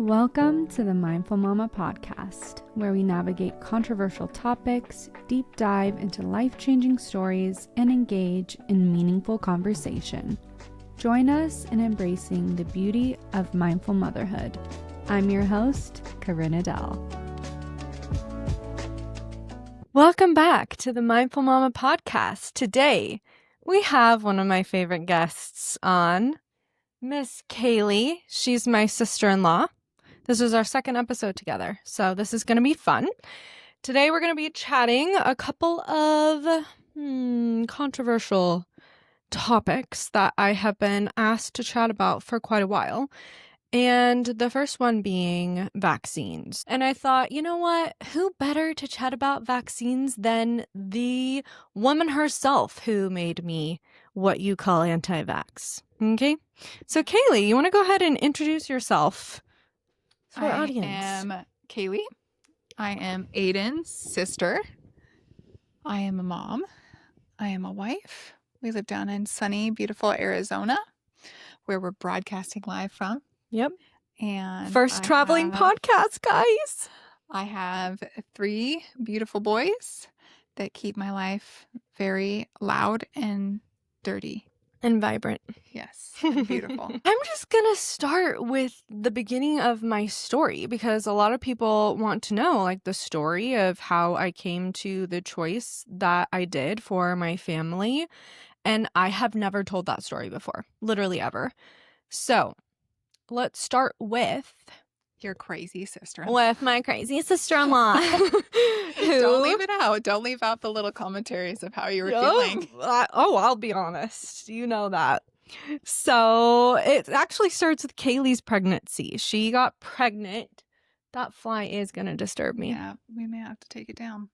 Welcome to the Mindful Mama podcast, where we navigate controversial topics, deep dive into life-changing stories, and engage in meaningful conversation. Join us in embracing the beauty of mindful motherhood. I'm your host, Corinne Adele. Welcome back to the Mindful Mama podcast. Today, we have one of my favorite guests on, Miss Kaylee. She's my sister-in-law. This is our second episode together, so this is going to be fun. Today we're going to be chatting a couple of controversial topics that I have been asked to chat about for quite a while. And the first one being vaccines. And I thought, you know what? Who better to chat about vaccines than the woman herself who made me what you call anti-vax. Okay? So Kaylee, you want to go ahead and introduce yourself to our audience? I am Kaylee. I am Aiden's sister. I am a mom. I am a wife. We live down in sunny, beautiful Arizona, where we're broadcasting live from. Yep. And first traveling podcast, guys. I have 3 beautiful boys that keep my life very loud and dirty. And vibrant. Yes. Beautiful. I'm just going to start with the beginning of my story because a lot of people want to know like the story of how I came to the choice that I did for my family. And I have never told that story before, literally ever. So let's start with your crazy sister. With my crazy sister-in-law. Don't leave it out. Don't leave out the little commentaries of how you were feeling. I'll be honest. You know that. So it actually starts with Kaylee's pregnancy. She got pregnant. That fly is going to disturb me. Yeah, we may have to take it down.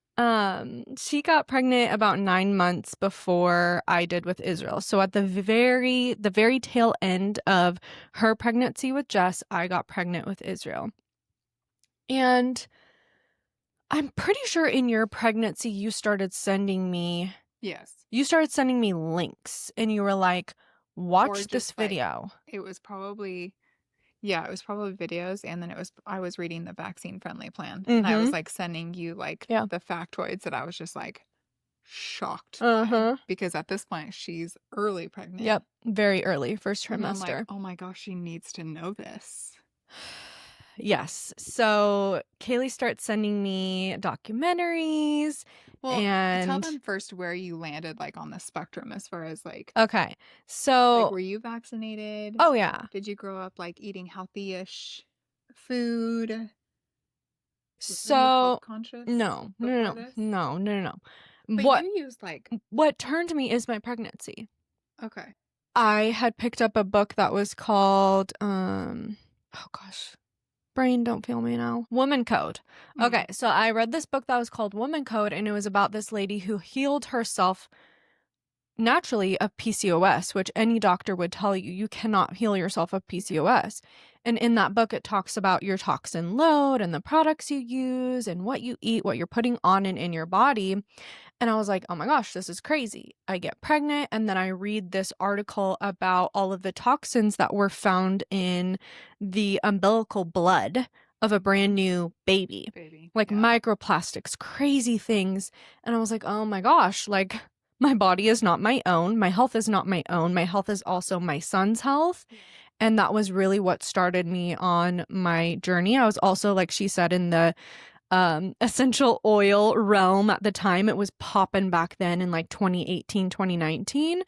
She got pregnant about 9 months before I did with Israel. So at the very tail end of her pregnancy with Jess, I got pregnant with Israel. And I'm pretty sure in your pregnancy, you started sending me links and you were like, watch this video. It was probably videos, and then I was reading the vaccine friendly plan, and I was like sending you the factoids that I was just like shocked by, because at this point she's early pregnant. Yep, very early, first trimester. And I'm like, oh my gosh, she needs to know this. Yes. So Kaylee starts sending me documentaries. Well, and tell them first where you landed on the spectrum as far as okay. So were you vaccinated? Oh yeah. Did you grow up eating healthy-ish food? So conscious? No. But you used what turned me is my pregnancy. Okay. I had picked up a book that was called oh gosh. Brain, don't feel me now. Woman Code. Okay, so I read this book that was called Woman Code, and it was about this lady who healed herself naturally of PCOS, which any doctor would tell you, you cannot heal yourself of PCOS. And in that book, it talks about your toxin load and the products you use and what you eat, what you're putting on and in your body. And I was like, oh my gosh, this is crazy. I get pregnant, and then I read this article about all of the toxins that were found in the umbilical blood of a brand new baby. Microplastics, crazy things. And I was like, oh my gosh, my body is not my own. My health is not my own. My health is also my son's health. And that was really what started me on my journey. I was also, like she said, in the essential oil realm at the time. It was popping back then in 2018, 2019.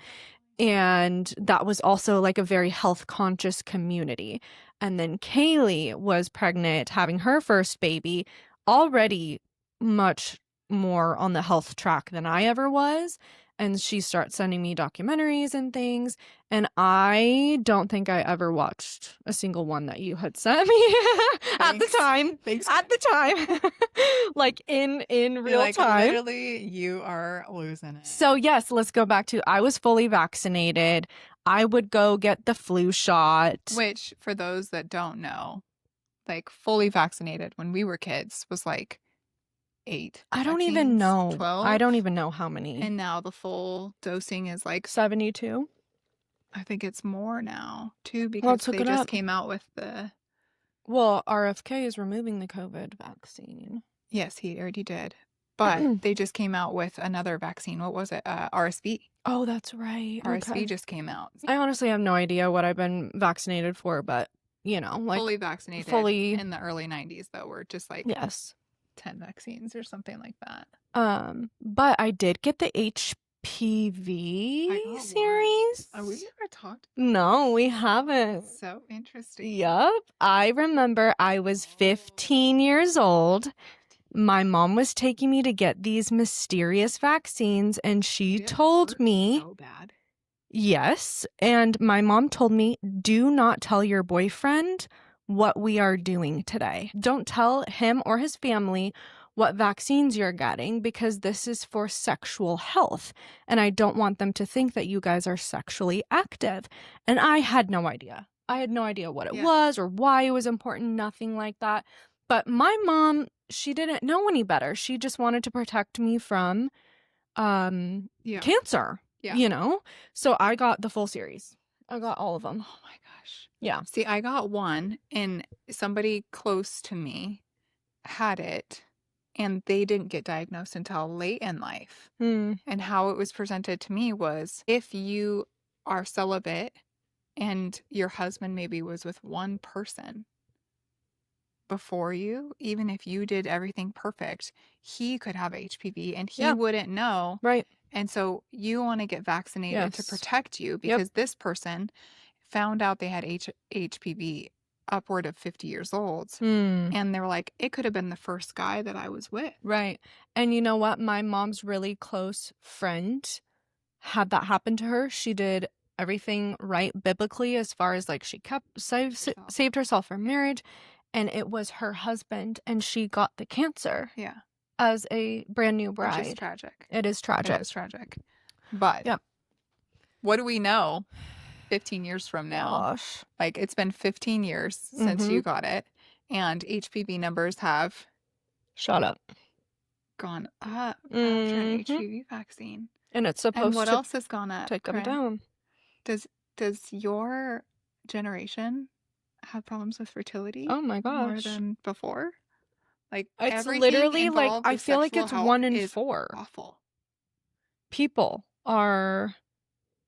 And that was also a very health conscious community. And then Kaylee was pregnant, having her first baby, already much more on the health track than I ever was. And she starts sending me documentaries and things. And I don't think I ever watched a single one that you had sent me at the time. Thanks. At the time. in real time. Literally, you are losing it. So yes, let's go back to, I was fully vaccinated. I would go get the flu shot. Which, for those that don't know, fully vaccinated when we were kids was 8. I don't even know. 12. I don't even know how many. And now the full dosing is 72. I think it's more now too, because they just came out with the Well, RFK is removing the COVID vaccine. Yes, he already did. But they just came out with another vaccine. What was it? RSV. Oh, that's right. RSV Okay. just came out. I honestly have no idea what I've been vaccinated for, but, you know, like... Fully vaccinated in the early 90s, though. We're just like... Yes. 10 vaccines or something like that. But I did get the HPV series. Oh, we've never talked. No, we haven't. So interesting. Yup. I remember I was 15 years old. My mom was taking me to get these mysterious vaccines, and she told me... So bad. Yes. And my mom told me, do not tell your boyfriend what we are doing today. Don't tell him or his family what vaccines you're getting, because this is for sexual health. And I don't want them to think that you guys are sexually active. And I had no idea. I had no idea what it was or why it was important, nothing like that. But my mom, she didn't know any better. She just wanted to protect me from cancer. Yeah. You know? So I got the full series. I got all of them. Oh my gosh. Yeah. See, I got one, and somebody close to me had it, and they didn't get diagnosed until late in life. And how it was presented to me was, if you are celibate and your husband maybe was with one person before you, even if you did everything perfect, he could have HPV and he wouldn't know. Right. And so you want to get vaccinated to protect you, because this person found out they had HPV upward of 50 years old. And they were like, it could have been the first guy that I was with. Right. And you know what? My mom's really close friend had that happen to her. She did everything right biblically, as far as like she saved herself from marriage. And it was her husband, and she got the cancer. Yeah. As a brand new bride. Which is tragic. It is tragic. It is tragic. But what do we know 15 years from now? Gosh. Like, it's been 15 years since you got it, and HPV numbers have shut up. Gone up after an HPV vaccine. And it's supposed to. And what else has gone up? Take them down. Does your generation have problems with fertility? Oh my gosh. More than before? Like, it's literally like, I feel like it's 1 in 4. Awful. People are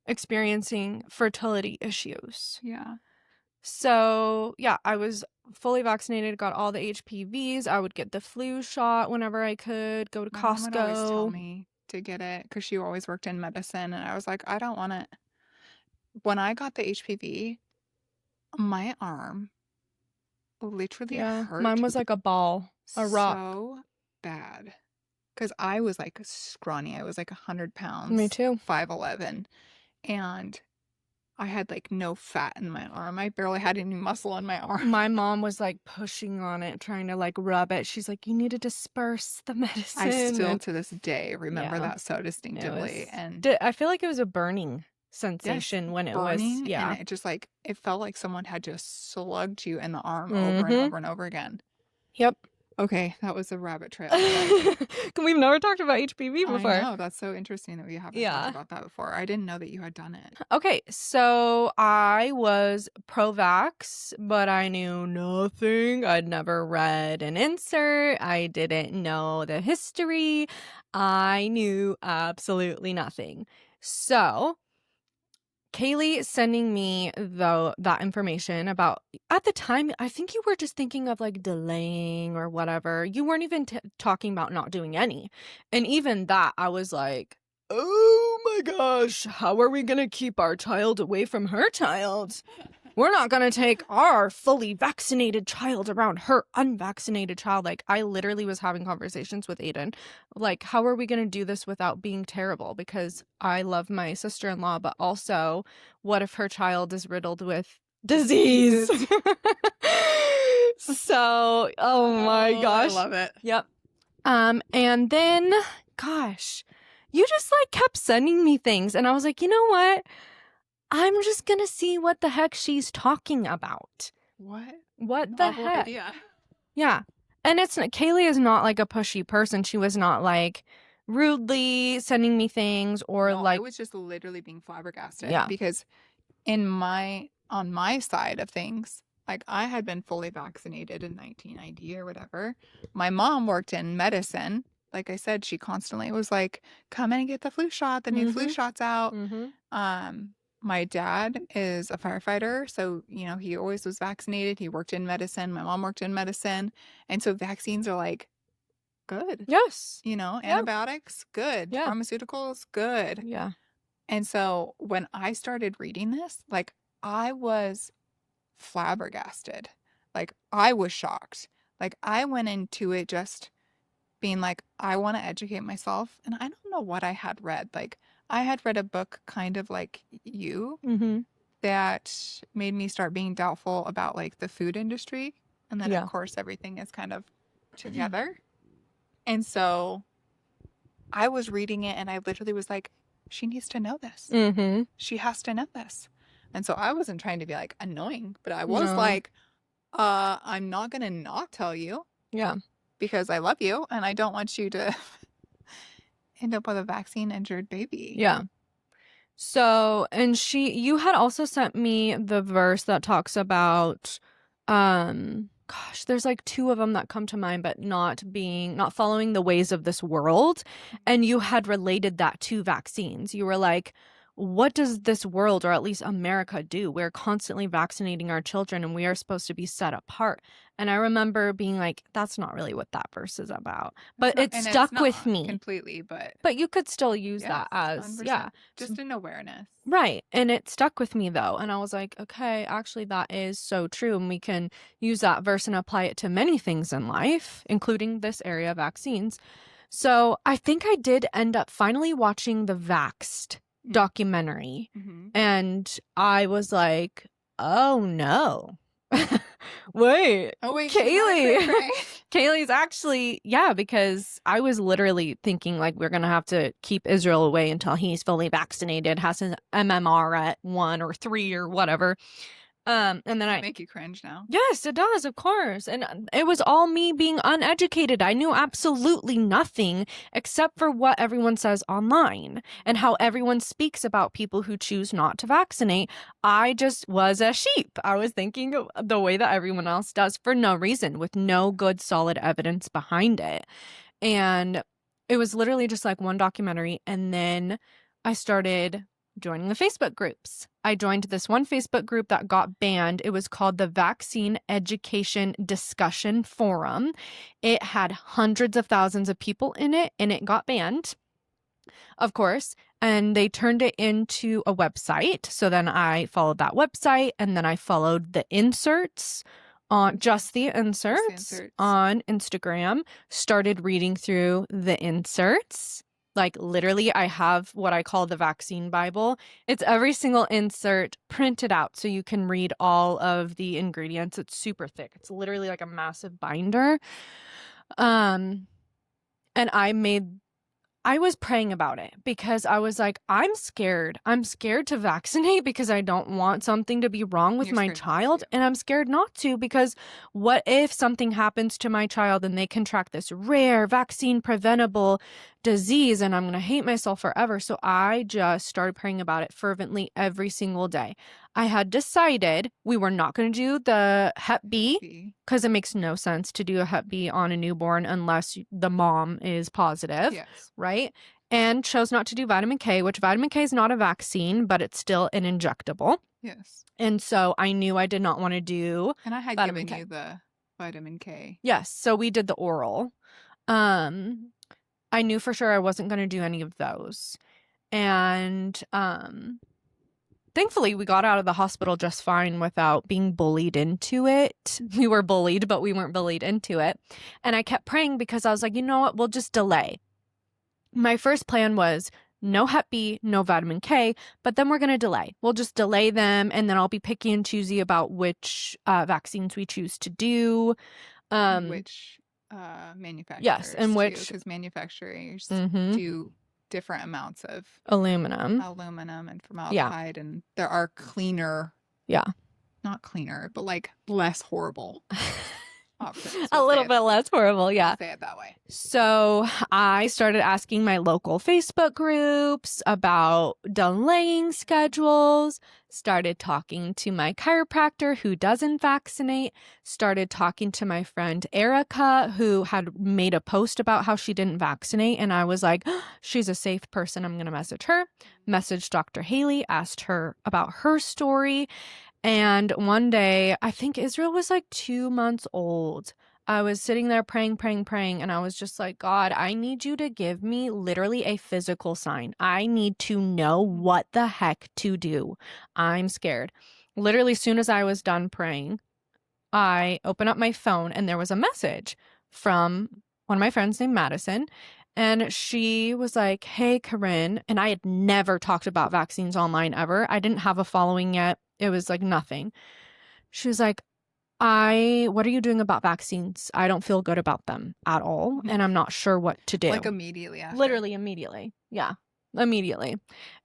experiencing fertility issues. Yeah. So, yeah, I was fully vaccinated, got all the HPVs. I would get the flu shot whenever I could, go to Costco. Mom would always tell me to get it, because she always worked in medicine, and I was like, I don't want it. When I got the HPV, my arm literally hurt. Mine was like a ball. A rock. So bad. Because I was like scrawny. I was like 100 pounds. Me too. 5'11". And I had like no fat in my arm. I barely had any muscle on my arm. My mom was like pushing on it, trying to like rub it. She's like, you need to disperse the medicine. I still to this day remember that so distinctly. And I feel like it was a burning sensation when it burning, was. Yeah. And it just like, it felt like someone had just slugged you in the arm over and over and over again. Yep. Okay, that was a rabbit trail. We've never talked about HPV before. I know, that's so interesting that we haven't talked about that before. I didn't know that you had done it. Okay, so I was pro-vax, but I knew nothing. I'd never read an insert. I didn't know the history. I knew absolutely nothing. So Kaylee sending me that information about, at the time, I think you were just thinking of like delaying or whatever. You weren't even talking about not doing any. And even that, I was like, oh my gosh, how are we going to keep our child away from her child? We're not going to take our fully vaccinated child around her unvaccinated child. Like, I literally was having conversations with Aiden. Like, how are we going to do this without being terrible? Because I love my sister-in-law, but also, what if her child is riddled with disease? So, oh my gosh. I love it. Yep. And then, gosh, you just like kept sending me things. And I was like, you know what? I'm just gonna see what the heck she's talking about. What the heck? Idea. Yeah. And Kaylee is not like a pushy person. She was not like rudely sending me things or no, like. I was just literally being flabbergasted. Yeah. Because on my side of things, like I had been fully vaccinated in 1990 or whatever. My mom worked in medicine. Like I said, she constantly was like, come in and get the flu shot. The new flu shot's out. My dad is a firefighter, so he always was vaccinated. He worked in medicine. My mom worked in medicine. And so vaccines are like good. Yes. Antibiotics, good. Yeah. Pharmaceuticals, good. Yeah. And so when I started reading this, like I was flabbergasted. Like I was shocked. Like I went into it just being like, I want to educate myself. And I don't know what I had read. Like I had read a book kind of like you that made me start being doubtful about like the food industry. And then of course everything is kind of together. And so I was reading it and I literally was like, she needs to know this. She has to know this. And so I wasn't trying to be like annoying, but I was like, I'm not going to not tell you. Yeah. Because I love you and I don't want you to end up with a vaccine injured baby. Yeah. So, and you had also sent me the verse that talks about, gosh, there's like two of them that come to mind, but not following the ways of this world. And you had related that to vaccines. You were like, what does this world, or at least America, do? We're constantly vaccinating our children and we are supposed to be set apart. And I remember being like, that's not really what that verse is about. But it stuck with me. Completely, but you could still use that as, 100%. Just an awareness. Right. And it stuck with me though. And I was like, okay, actually that is so true. And we can use that verse and apply it to many things in life, including this area of vaccines. So I think I did end up finally watching the Vaxxed documentary. And I was like, oh no. Wait. Oh wait, Kaylee. Kaylee's actually, because I was literally thinking like we're gonna have to keep Israel away until he's fully vaccinated, has his MMR at 1 or 3 or whatever. And then I make you cringe now. Yes, it does, of course. And it was all me being uneducated. I knew absolutely nothing except for what everyone says online and how everyone speaks about people who choose not to vaccinate. I just was a sheep. I was thinking the way that everyone else does for no reason, with no good solid evidence behind it. And it was literally just like one documentary. And then I started joining the Facebook groups. I joined this one Facebook group that got banned. It was called the Vaccine Education Discussion Forum. It had hundreds of thousands of people in it, and it got banned, of course. And they turned it into a website. So then I followed that website, and then I followed the inserts on just the inserts on Instagram, started reading through the inserts. Like literally, I have what I call the vaccine Bible. It's every single insert printed out so you can read all of the ingredients. It's super thick. It's literally like a massive binder. And I was praying about it because I was like, I'm scared. I'm scared to vaccinate because I don't want something to be wrong with my child. And I'm scared not to, because what if something happens to my child and they contract this rare vaccine preventable disease and I'm going to hate myself forever? So I just started praying about it fervently every single day. I had decided we were not going to do the Hep B because it makes no sense to do a Hep B on a newborn unless the mom is positive, right? And chose not to do vitamin K, which vitamin K is not a vaccine, but it's still an injectable. Yes. And so I knew I did not want to do And I had given you the vitamin K. Yes. So we did the oral. I knew for sure I wasn't going to do any of those. And thankfully, we got out of the hospital just fine without being bullied into it. We were bullied, but we weren't bullied into it. And I kept praying because I was like, you know what? We'll just delay. My first plan was no Hep B, no vitamin K, but then we're going to delay. We'll just delay them, and then I'll be picky and choosy about which vaccines we choose to do. Which manufacturers. Yes, and which... Because manufacturers do different amounts of aluminum and formaldehyde, and there are cleaner, not cleaner, but like less horrible options. A little bit less horrible, yeah. Say it that way. So I started asking my local Facebook groups about delaying schedules, started talking to my chiropractor who doesn't vaccinate, started talking to my friend Erica who had made a post about how she didn't vaccinate. And I was like, oh, she's a safe person. I'm going to message her. Messaged Dr. Haley, asked her about her story. And one day, I think Israel was like 2 months old. I was sitting there praying, and I was just like, God, I need you to give me literally a physical sign. I need to know what the heck to do. I'm scared. Literally, as soon as I was done praying, I opened up my phone and there was a message from one of my friends named Madison. And she was like, hey, Corinne. And I had never talked about vaccines online ever. I didn't have a following yet. It was like nothing. She was like, what are you doing about vaccines? I don't feel good about them at all. And I'm not sure what to do. Like immediately after. Literally immediately. Yeah, immediately.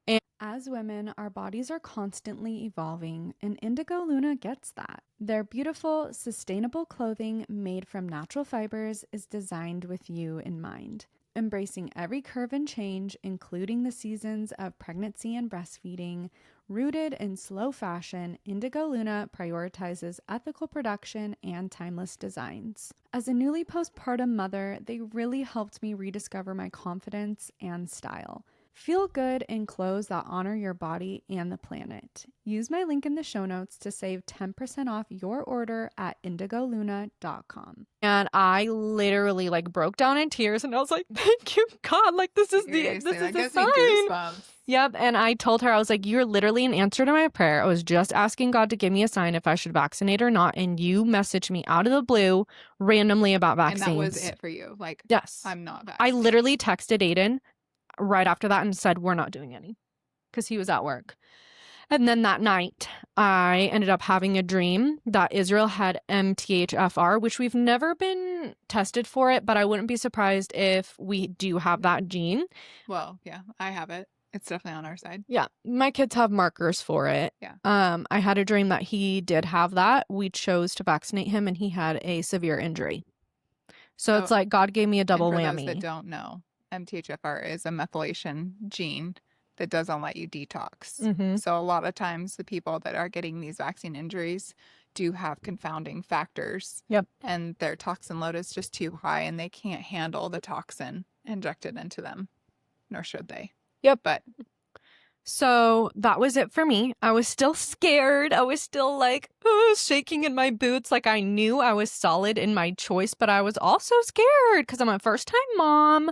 And as women, our bodies are constantly evolving, and Indigo Luna gets that. Their beautiful, sustainable clothing made from natural fibers is designed with you in mind. Embracing every curve and change, including the seasons of pregnancy and breastfeeding, rooted in slow fashion, Indigo Luna prioritizes ethical production and timeless designs. As a newly postpartum mother, they really helped me rediscover my confidence and style. Feel good in clothes that honor your body and the planet. Use my link in the show notes to save 10% off your order at indigoluna.com. And I literally like broke down in tears and I was like, thank you, God. Like this is the sign. Goosebumps. Yep. And I told her, I was like, you're literally an answer to my prayer. I was just asking God to give me a sign if I should vaccinate or not. And you messaged me out of the blue randomly about vaccines. And that was it for you. Like, yes, I'm not vaccinated. I literally texted Aiden right after that and said, we're not doing any, because he was at work. And then that night, I ended up having a dream that Israel had MTHFR, which we've never been tested for it, but I wouldn't be surprised if we do have that gene. Well, yeah, I have it. It's definitely on our side. Yeah, my kids have markers for it. Yeah. I had a dream that he did have that. We chose to vaccinate him, and he had a severe injury. So it's like God gave me a double whammy. For those that don't know, MTHFR is a methylation gene that doesn't let you detox. Mm-hmm. So a lot of times the people that are getting these vaccine injuries do have confounding factors. Yep. And their toxin load is just too high and they can't handle the toxin injected into them, nor should they. Yep. But so that was it for me. I was still scared. I was still like shaking in my boots. Like I knew I was solid in my choice, but I was also scared because I'm a first-time mom.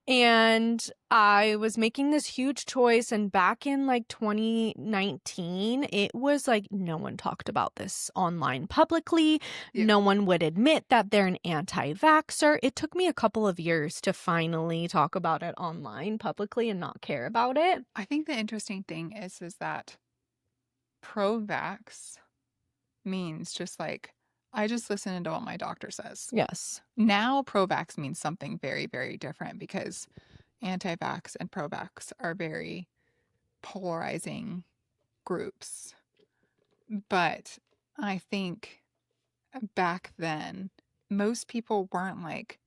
And I was making this huge choice. And back in like 2019, it was like no one talked about this online publicly. Yeah. No one would admit that they're an anti-vaxxer. It took me a couple of years to finally talk about it online publicly and not care about it. I think the interesting thing is that pro-vax means just like, I just listen to what my doctor says. Yes. Now pro-vax means something very, very different because anti-vax and pro-vax are very polarizing groups. But I think back then, most people weren't like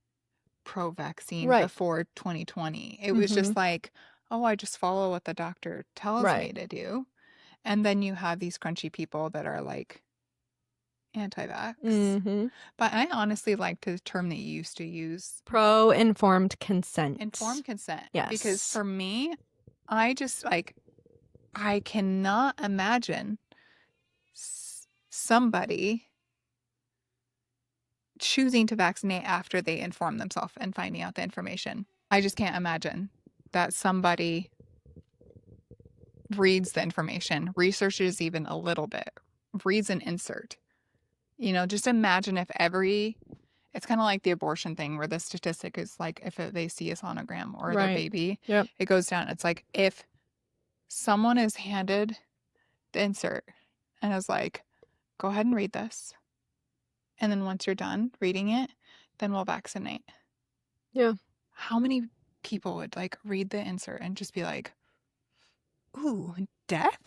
pro-vaccine before 2020. It was just like, oh, I just follow what the doctor tells me to do. And then you have these Crunchi people that are like, anti-vax. Mm-hmm. But I honestly like the term that you used to use. Pro-informed consent. Informed consent. Yes. Because for me, I just like, I cannot imagine somebody choosing to vaccinate after they inform themselves and finding out the information. I just can't imagine that somebody reads the information, researches even a little bit, reads an insert. You know, just imagine if it's kind of like the abortion thing where the statistic is like if they see a sonogram or their baby, it goes down. It's like if someone is handed the insert and is like, go ahead and read this. And then once you're done reading it, then we'll vaccinate. Yeah. How many people would like read the insert and just be like, ooh, death?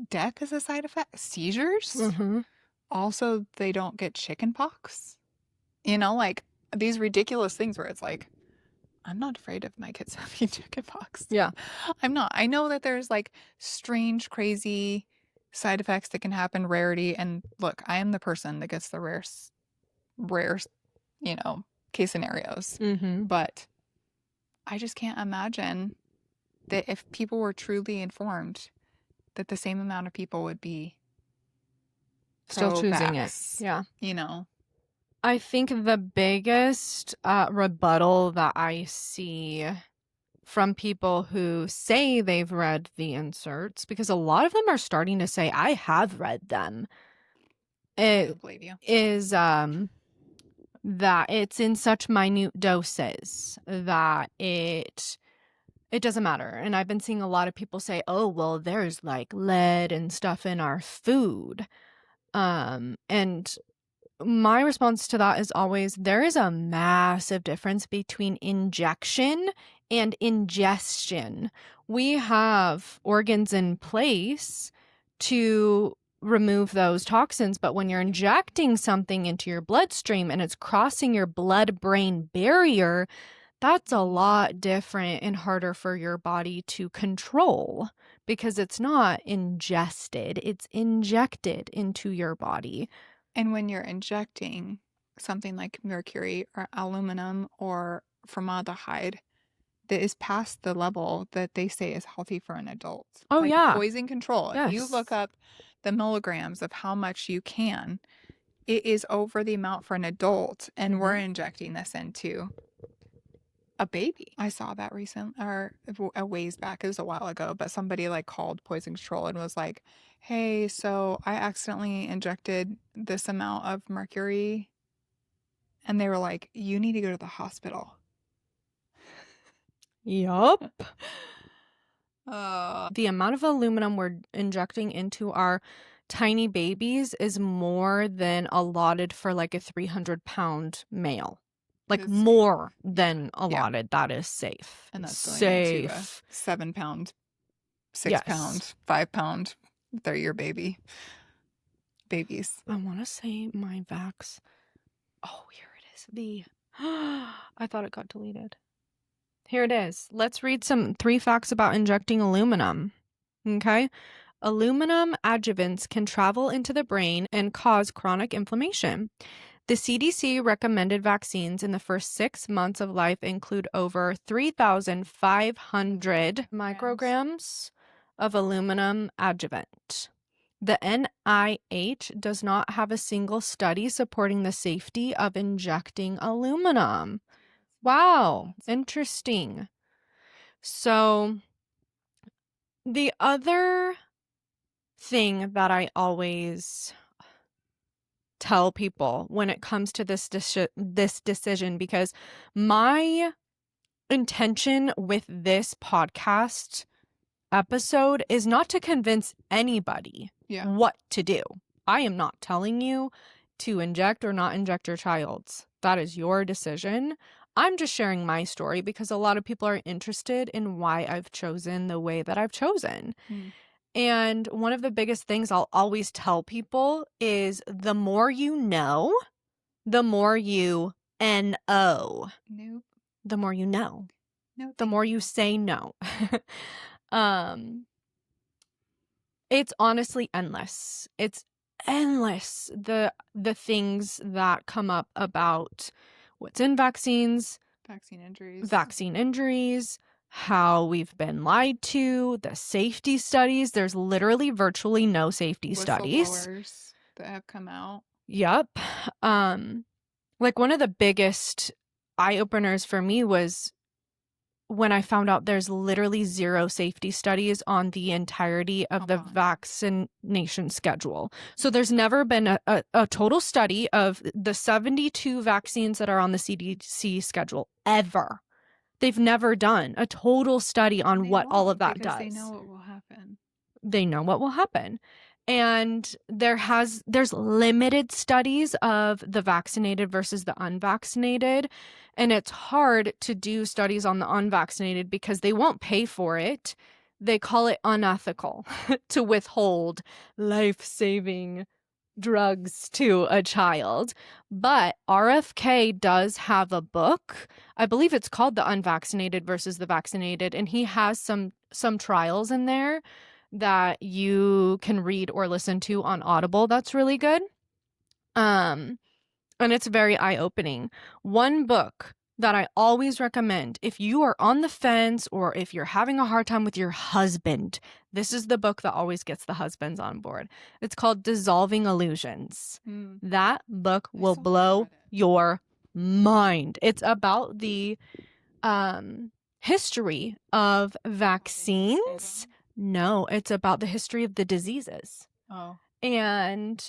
Death is a side effect? Seizures? Mm-hmm. Also, they don't get chicken pox. You know, like these ridiculous things where it's like, I'm not afraid of my kids having chickenpox. Yeah. I'm not. I know that there's like strange, crazy side effects that can happen, rarity. And look, I am the person that gets the rare, case scenarios. Mm-hmm. But I just can't imagine that if people were truly informed, that the same amount of people would be still choosing it. pro-vax, Yeah. You know? I think the biggest rebuttal that I see from people who say they've read the inserts, because a lot of them are starting to say, I have read them. I believe you. Is that it's in such minute doses that it doesn't matter. And I've been seeing a lot of people say, oh, well, there's like lead and stuff in our food. And my response to that is always, there is a massive difference between injection and ingestion. We have organs in place to remove those toxins, but when you're injecting something into your bloodstream and it's crossing your blood-brain barrier, that's a lot different and harder for your body to control because it's not ingested, it's injected into your body. And when you're injecting something like mercury or aluminum or formaldehyde that is past the level that they say is healthy for an adult. Oh, like yeah. Poison control. Yes. If you look up the milligrams of how much you can, it is over the amount for an adult. And we're injecting this into a baby. I saw that a ways back. It was a while ago, but somebody like called poison control and was like, hey, so I accidentally injected this amount of mercury. And they were like, you need to go to the hospital. Yup. The amount of aluminum we're injecting into our tiny babies is more than allotted for like a 300-pound male. Like more than allotted. Yeah. That is safe. And that's going into a 7-pound, 6-pound, 5-pound. They're your babies. I want to say my vax. Oh, here it is. I thought it got deleted. Here it is. Let's read 3 facts about injecting aluminum. Okay. Aluminum adjuvants can travel into the brain and cause chronic inflammation. The CDC recommended vaccines in the first 6 months of life include over 3,500 micrograms of aluminum adjuvant. The NIH does not have a single study supporting the safety of injecting aluminum. Wow, interesting. So the other thing that I always tell people when it comes to this decision, because my intention with this podcast episode is not to convince anybody what to do. I am not telling you to inject or not inject your child. That is your decision. I'm just sharing my story because a lot of people are interested in why I've chosen the way that I've chosen. And one of the biggest things I'll always tell people is the more you know, the more you N-O. Nope. The more you know. No, the more you say no. It's honestly endless. It's endless. The things that come up about what's in vaccines, vaccine injuries, how we've been lied to, the safety studies. There's literally virtually no safety studies that have come out. Yep. Like one of the biggest eye openers for me was when I found out there's literally 0 safety studies on the entirety of the vaccination schedule. So there's never been a total study of the 72 vaccines that are on the CDC schedule ever. They've never done a total study on what all of that does. They know what will happen. They know what will happen. And there's limited studies of the vaccinated versus the unvaccinated. And it's hard to do studies on the unvaccinated because they won't pay for it. They call it unethical to withhold life-saving drugs to a child. But RFK does have a book. I believe it's called The Unvaccinated versus the Vaccinated, and he has some trials in there that you can read or listen to on Audible. That's really good. And it's very eye-opening. One book that I always recommend if you are on the fence or if you're having a hard time with your husband, this is the book that always gets the husbands on board. It's called Dissolving Illusions. That book will blow your mind. It's about the history of vaccines. No, it's about the history of the diseases. Oh. And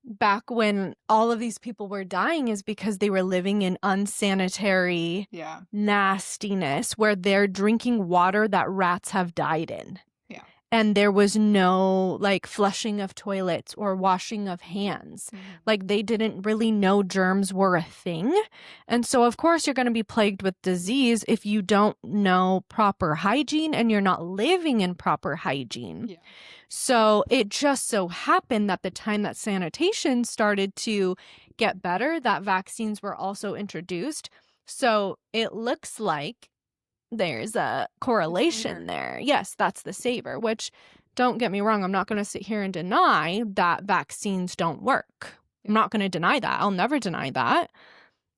back when all of these people were dying is because they were living in unsanitary nastiness where they're drinking water that rats have died in. Yeah. And there was no like flushing of toilets or washing of hands. Like they didn't really know germs were a thing. And so of course you're going to be plagued with disease if you don't know proper hygiene and you're not living in proper hygiene. Yeah. So it just so happened that the time that sanitation started to get better, that vaccines were also introduced. So it looks like there's a correlation there. Yes, that's the saver, which don't get me wrong. I'm not going to sit here and deny that vaccines don't work. I'm not going to deny that. I'll never deny that.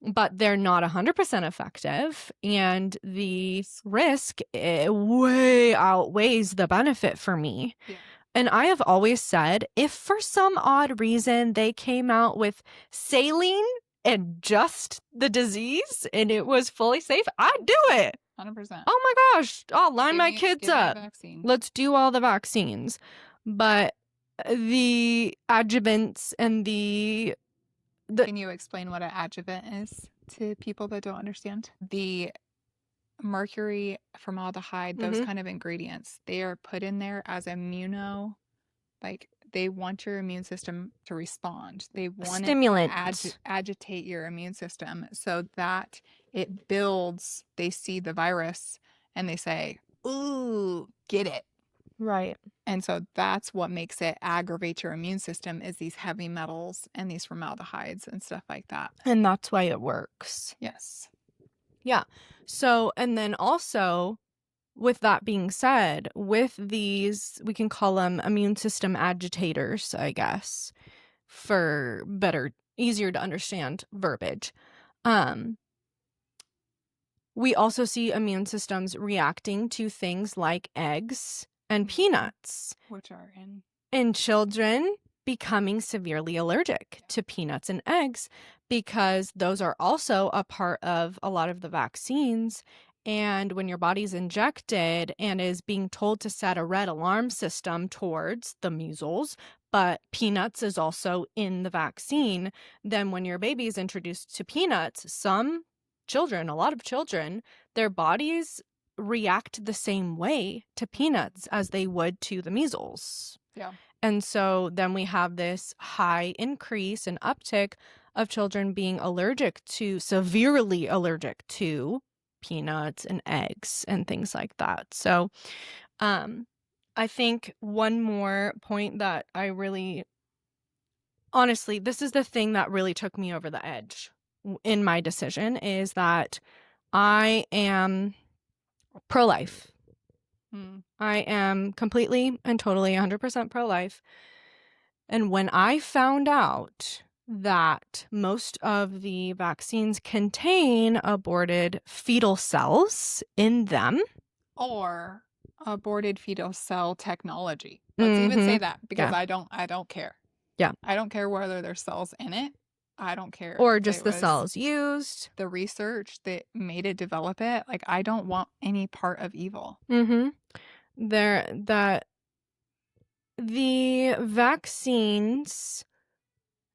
But they're not 100% effective. And the risk way outweighs the benefit for me. Yeah. And I have always said, if for some odd reason they came out with saline and just the disease and it was fully safe, I'd do it. 100%. Oh my gosh, I'll line my kids up. Let's do all the vaccines. But the adjuvants and the... Can you explain what an adjuvant is to people that don't understand? The mercury, formaldehyde, those kind of ingredients, they are put in there as like they want your immune system to respond. They want stimulant to agitate your immune system so that it builds. They see the virus and they say, ooh, get it. Right. And so that's what makes it aggravate your immune system is these heavy metals and these formaldehydes and stuff like that. And that's why it works. Yes. Yeah. So, and then also, with that being said, with these, we can call them immune system agitators, I guess, for better, easier to understand verbiage. We also see immune systems reacting to things like eggs and peanuts, which are in children becoming severely allergic to peanuts and eggs because those are also a part of a lot of the vaccines. And when your body's injected and is being told to set a red alarm system towards the measles, but peanuts is also in the vaccine, then when your baby is introduced to peanuts, some children, a lot of children, their bodies react the same way to peanuts as they would to the measles. Yeah. And so then we have this high increase and uptick of children being severely allergic to peanuts and eggs and things like that. So I think one more point that I really, honestly, this is the thing that really took me over the edge in my decision is that I am pro-life. I am completely and totally 100% pro-life. And when I found out that most of the vaccines contain aborted fetal cells in them. Or aborted fetal cell technology. Let's even say that because I don't care. Yeah. I don't care whether there's cells in it. I don't care. Or just the cells used. The research that made it develop it. Like, I don't want any part of evil. The vaccines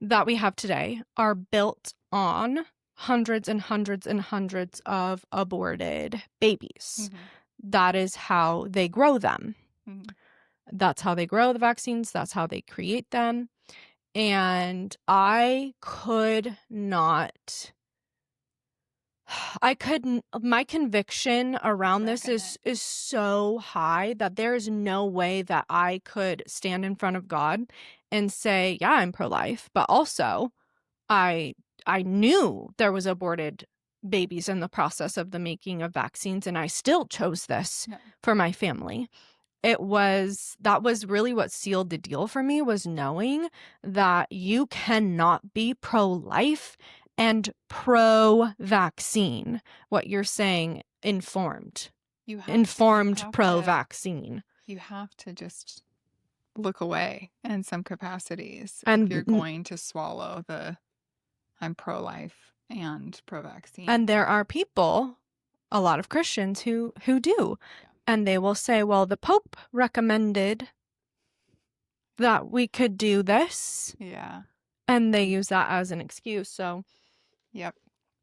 that we have today are built on hundreds and hundreds and hundreds of aborted babies. That is how they grow them. That's how they grow the vaccines. That's how they create them. And I could not My conviction around this is so high that there is no way that I could stand in front of God and say, yeah, I'm pro-life, but also I knew there was aborted babies in the process of the making of vaccines, and I still chose this for my family. That was really what sealed the deal for me, was knowing that you cannot be pro-life and pro-vaccine. What you're saying, informed pro-vaccine. You have to just look away in some capacities and if you're going to swallow the I'm pro-life and pro-vaccine. And there are people, a lot of Christians who do. Yeah. And they will say, well, the Pope recommended that we could do this. Yeah. And they use that as an excuse. So, yep.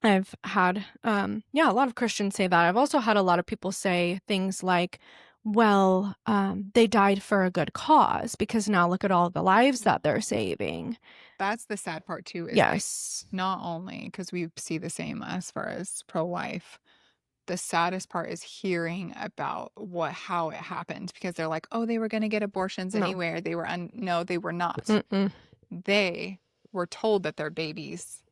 I've had, a lot of Christians say that. I've also had a lot of people say things like, well, they died for a good cause because now look at all the lives that they're saving. That's the sad part too. Is yes. Like, not only because we see the same as far as pro-life, the saddest part is hearing about how it happened, because they're like, oh, they were going to get abortions anywhere. They were no, they were not. Mm-mm. They were told that their babies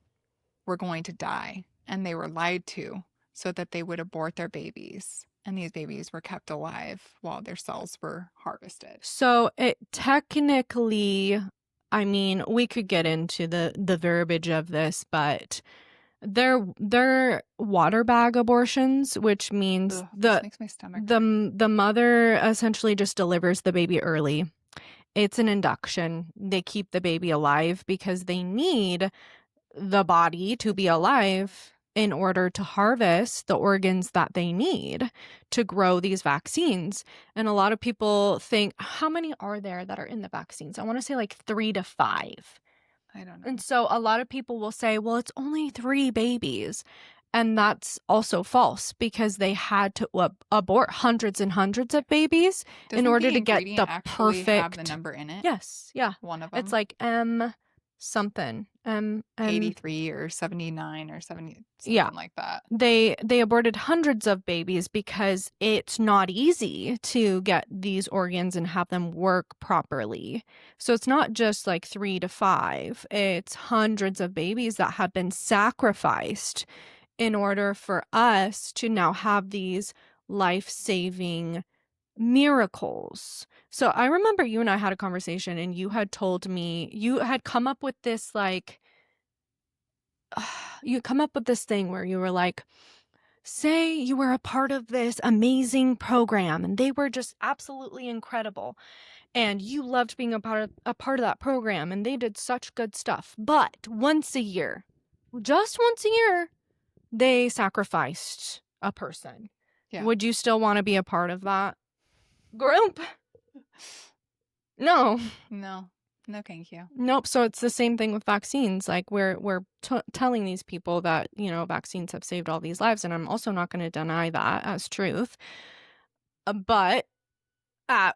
were going to die, and they were lied to so that they would abort their babies. And these babies were kept alive while their cells were harvested. So it technically, I mean, we could get into the verbiage of this, but they're water bag abortions, which means this makes my stomach the mother essentially just delivers the baby early. It's an induction. They keep the baby alive because they need the body to be alive in order to harvest the organs that they need to grow these vaccines. And a lot of people think, how many are there that are in the vaccines? I want to say like 3 to 5. I don't know. And so a lot of people will say, well, it's only 3 babies. And that's also false, because they had to abort hundreds and hundreds of babies in order to get the perfect. Have the number in it? Yes, yeah. One of them. It's like something. 83 or 79 or 70, something like that. They aborted hundreds of babies because it's not easy to get these organs and have them work properly. So it's not just like 3 to 5. It's hundreds of babies that have been sacrificed in order for us to now have these life-saving miracles. So I remember you and I had a conversation, and you had told me, you had come up with this thing where you were like, say you were a part of this amazing program and they were just absolutely incredible, and you loved being a part of that program, and they did such good stuff, but once a year, just once a year, they sacrificed a person. Yeah. Would you still want to be a part of that group? No, thank you. Nope. So it's the same thing with vaccines. Like, we're telling these people that, vaccines have saved all these lives, and I'm also not going to deny that as truth, but at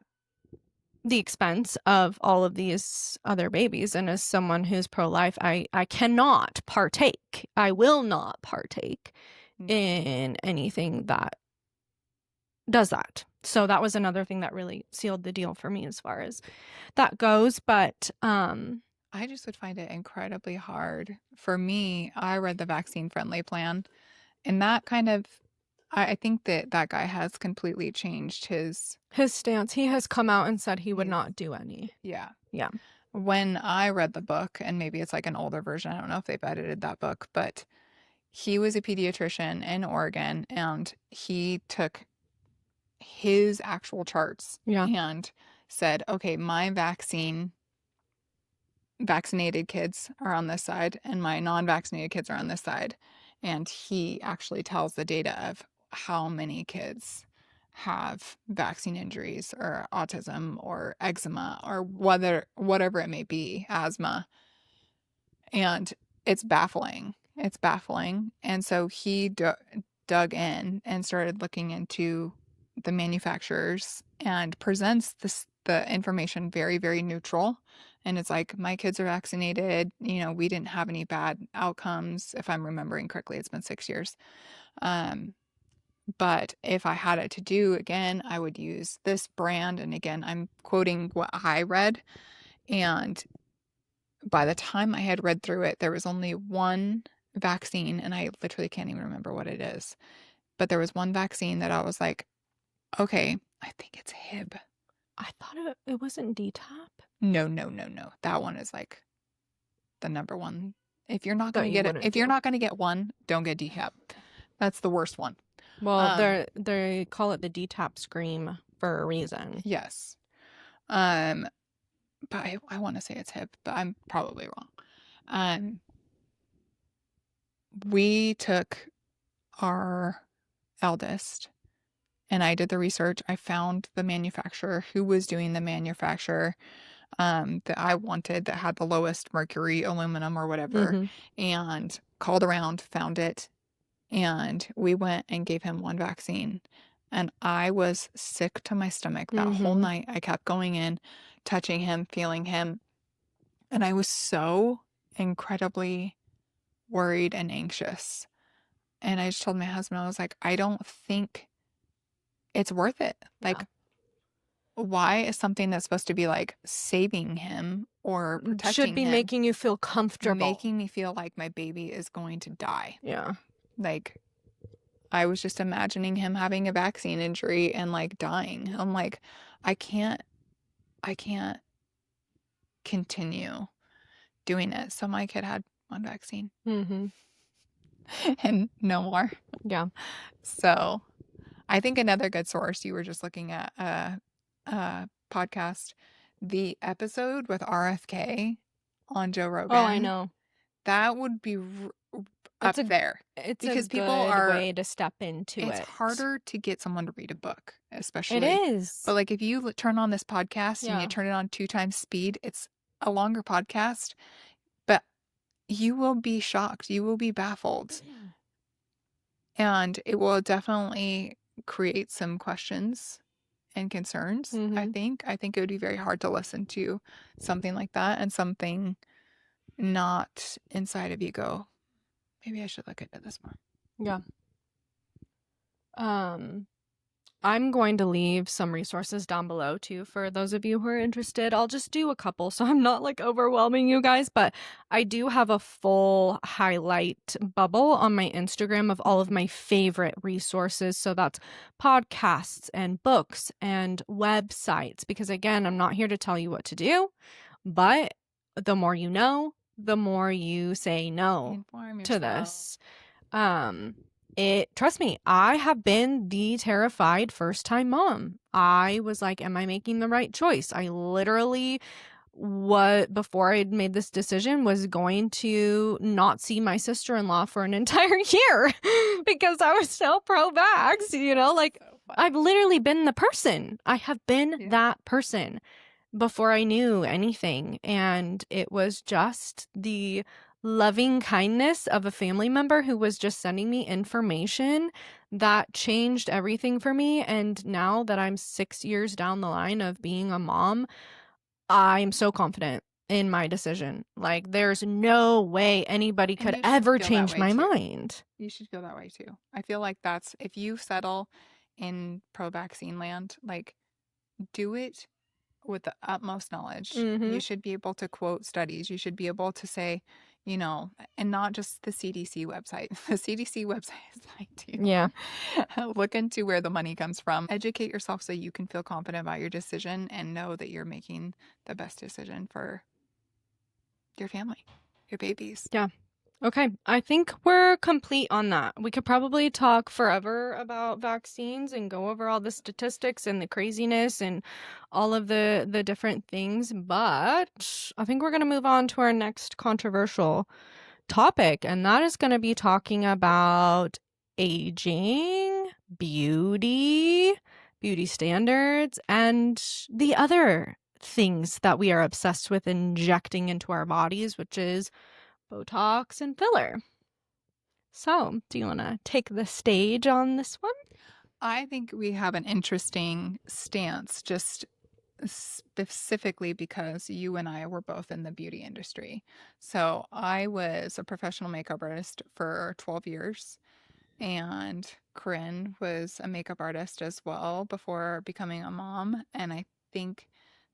the expense of all of these other babies. And as someone who's pro-life, I cannot partake. I will not partake in anything that does that. So that was another thing that really sealed the deal for me as far as that goes. But I just would find it incredibly hard. For me, I read the vaccine-friendly plan, and that kind of, I think that guy has completely changed his stance. He has come out and said he would not do any. Yeah. Yeah. When I read the book, and maybe it's like an older version, I don't know if they've edited that book, but he was a pediatrician in Oregon, and he took his actual charts and said, okay, my vaccinated kids are on this side and my non-vaccinated kids are on this side. And he actually tells the data of how many kids have vaccine injuries or autism or eczema or whatever it may be, asthma. And it's baffling. And so he dug in and started looking into the manufacturers and presents the information very, very neutral And it's like, my kids are vaccinated. You know, we didn't have any bad outcomes. If I'm remembering correctly, it's been 6 years. But if I had it to do again, I would use this brand. And again, I'm quoting what I read. And by the time I had read through it, there was only one vaccine, and I literally can't even remember what it is. But there was one vaccine that I was like, okay, I think it's Hib. I thought it wasn't DTaP. No. That one is like the number one. If you're not going to get it, if you're not going to get one, don't get DTaP. That's the worst one. Well, they call it the DTaP Scream for a reason. Yes. But I want to say it's Hib, but I'm probably wrong. We took our eldest, and I did the research. I found the manufacturer who was doing the manufacturer that I wanted, that had the lowest mercury, aluminum, or whatever, and called around, found it, and we went and gave him one vaccine. And I was sick to my stomach that whole night. I kept going in, touching him, feeling him, and I was so incredibly worried and anxious. And I just told my husband, I was like, I don't think it's worth it. Like, why is something that's supposed to be like saving him or protecting should be him making you feel comfortable, making me feel like my baby is going to die? Yeah. Like, I was just imagining him having a vaccine injury and like dying. I'm like, I can't continue doing it. So my kid had one vaccine and no more. Yeah. So I think another good source, you were just looking at a podcast, the episode with RFK on Joe Rogan. Oh, I know. That would be up there. It's because a people good way to step into it. It's harder to get someone to read a book, especially. It is. But like if you turn on this podcast and you turn it on 2 times speed, it's a longer podcast, but you will be shocked. You will be baffled. And it will definitely create some questions and concerns, I think. I think it would be very hard to listen to something like that and something not inside of you go, maybe I should look into this more. Yeah. I'm going to leave some resources down below too for those of you who are interested. I'll just do a couple so I'm not like overwhelming you guys, but I do have a full highlight bubble on my Instagram of all of my favorite resources. So that's podcasts and books and websites, because again, I'm not here to tell you what to do, but the more you know, the more you say no to this. Trust me, I have been the terrified first-time mom. I was like, am I making the right choice? I literally, before I had made this decision, was going to not see my sister-in-law for an entire year because I was so pro-vax, like I've literally been the person. I have been that person before I knew anything. And it was just the loving kindness of a family member who was just sending me information that changed everything for me. And now that I'm 6 years down the line of being a mom, I'm so confident in my decision. Like, there's no way anybody could ever change my mind. You should feel that way too. I feel like that's, if you settle in pro-vaccine land, like, do it with the utmost knowledge. You should be able to quote studies. You should be able to say, and not just the CDC website. The CDC website is like too. Yeah. Look into where the money comes from. Educate yourself so you can feel confident about your decision and know that you're making the best decision for your family, your babies. Yeah. Okay, I think we're complete on that. We could probably talk forever about vaccines and go over all the statistics and the craziness and all of the different things, but I think we're going to move on to our next controversial topic, and that is going to be talking about aging, beauty standards, and the other things that we are obsessed with injecting into our bodies, which is Botox and filler. So, do you want to take the stage on this one? I think we have an interesting stance, just specifically because you and I were both in the beauty industry. So I was a professional makeup artist for 12 years, and Corinne was a makeup artist as well before becoming a mom. And I think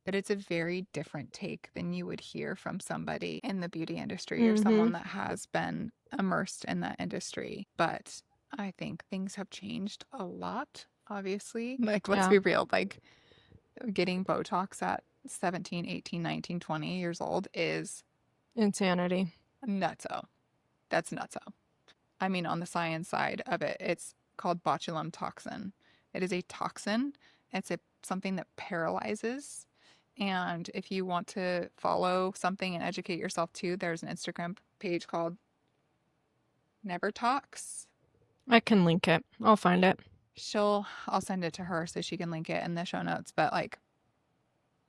that it's a very different take than you would hear from somebody in the beauty industry or someone that has been immersed in that industry. But I think things have changed a lot, obviously. Like, let's be real. Like, getting Botox at 17, 18, 19, 20 years old is insanity. Nutso. That's nutso. I mean, on the science side of it, it's called botulinum toxin. It is a toxin. It's something that paralyzes. And if you want to follow something and educate yourself too, there's an Instagram page called Never Talks. I can link it. I'll find it. I'll send it to her so she can link it in the show notes. But like,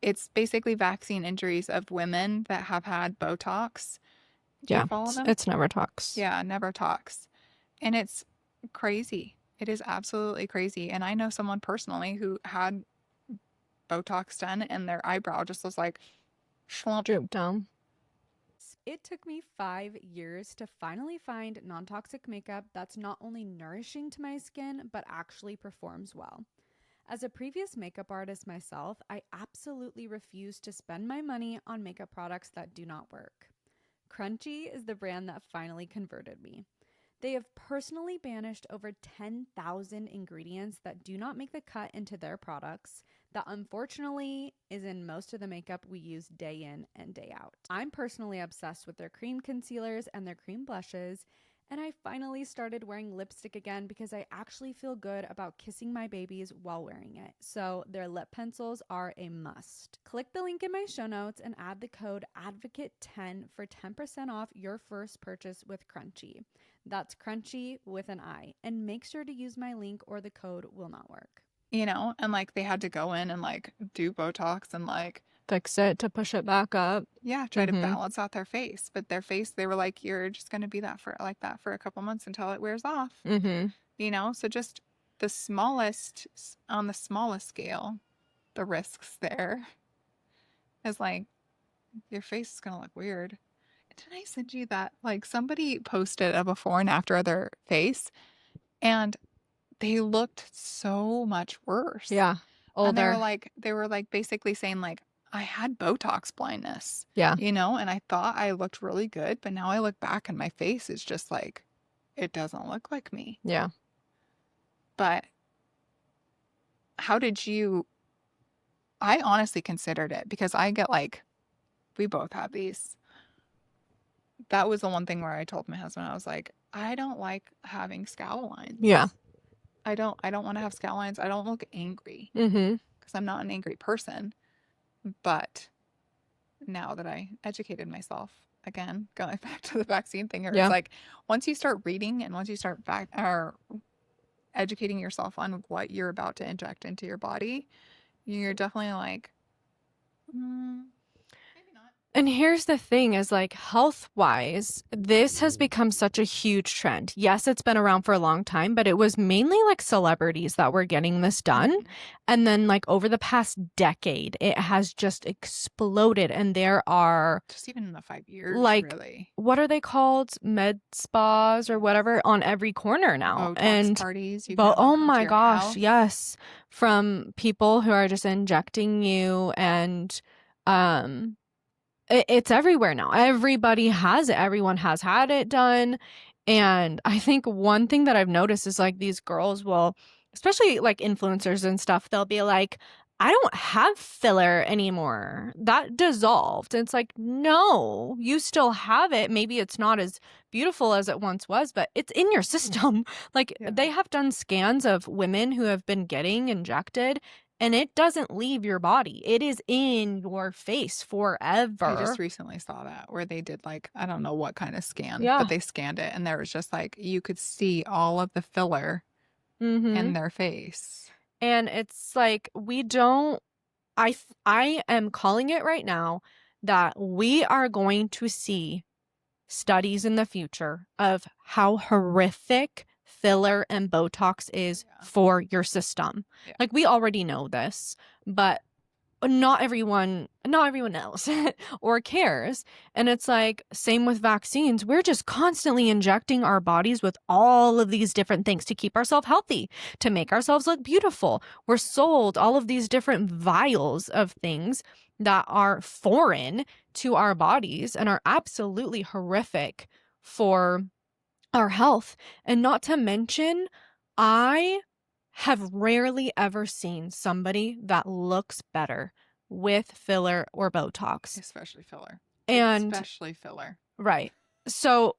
it's basically vaccine injuries of women that have had Botox. Do you follow them? It's Never Talks. Yeah, Never Talks. And it's crazy. It is absolutely crazy. And I know someone personally who had Botox done and their eyebrow just was like drooped down. It took me 5 years to finally find non-toxic makeup that's not only nourishing to my skin, but actually performs well. As a previous makeup artist myself, I absolutely refuse to spend my money on makeup products that do not work. Crunchi is the brand that finally converted me. They have personally banished over 10,000 ingredients that do not make the cut into their products, that unfortunately is in most of the makeup we use day in and day out. I'm personally obsessed with their cream concealers and their cream blushes, and I finally started wearing lipstick again because I actually feel good about kissing my babies while wearing it. So their lip pencils are a must. Click the link in my show notes and add the code ADVOCATE10 for 10% off your first purchase with Crunchi. That's Crunchi with an I. And make sure to use my link or the code will not work. You know, and like they had to go in and like do Botox and like fix it to push it back up. Yeah, try to balance out their face. But their face, they were like, you're just going to be that for a couple months until it wears off. You know, so just on the smallest scale, the risks there is like your face is going to look weird. Didn't I send you that? Like somebody posted a before and after of their face and they looked so much worse. Yeah. Older. And they were like basically saying like, I had Botox blindness. Yeah. You know, and I thought I looked really good, but now I look back and my face is just like, it doesn't look like me. Yeah. But how did you, I honestly considered it because I get like, we both have these. That was the one thing where I told my husband, I was like, I don't like having scowl lines. Yeah. I don't want to have scowl lines. I don't look angry because I'm not an angry person. But now that I educated myself, again, going back to the vaccine thing, it's like once you start reading and once you start educating yourself on what you're about to inject into your body, you're definitely like, maybe not. And here's the thing is like health-wise, this has become such a huge trend. Yes, it's been around for a long time, but it was mainly like celebrities that were getting this done. And then like over the past decade, it has just exploded. And there are just even in the 5 years, like, really. What are they called? Med spas or whatever on every corner now. Botox and parties. Oh my gosh, yes. From people who are just injecting you and it's everywhere now. Everybody has it. Everyone has had it done. And I think one thing that I've noticed is like these girls will, especially like influencers and stuff, they'll be like, I don't have filler anymore. That dissolved. And it's like, no, you still have it. Maybe it's not as beautiful as it once was, but it's in your system. Like they have done scans of women who have been getting injected and it doesn't leave your body. It is in your face forever. I just recently saw that where they did like, I don't know what kind of scan, but they scanned it and there was just like, you could see all of the filler in their face. And it's like, I am calling it right now that we are going to see studies in the future of how horrific filler and Botox is for your system. Like we already know this, but not everyone knows or cares. And it's like, same with vaccines. We're just constantly injecting our bodies with all of these different things to keep ourselves healthy, to make ourselves look beautiful. We're sold all of these different vials of things that are foreign to our bodies and are absolutely horrific for our health. And not to mention, I have rarely ever seen somebody that looks better with filler or Botox. Especially filler. And especially filler. Right. So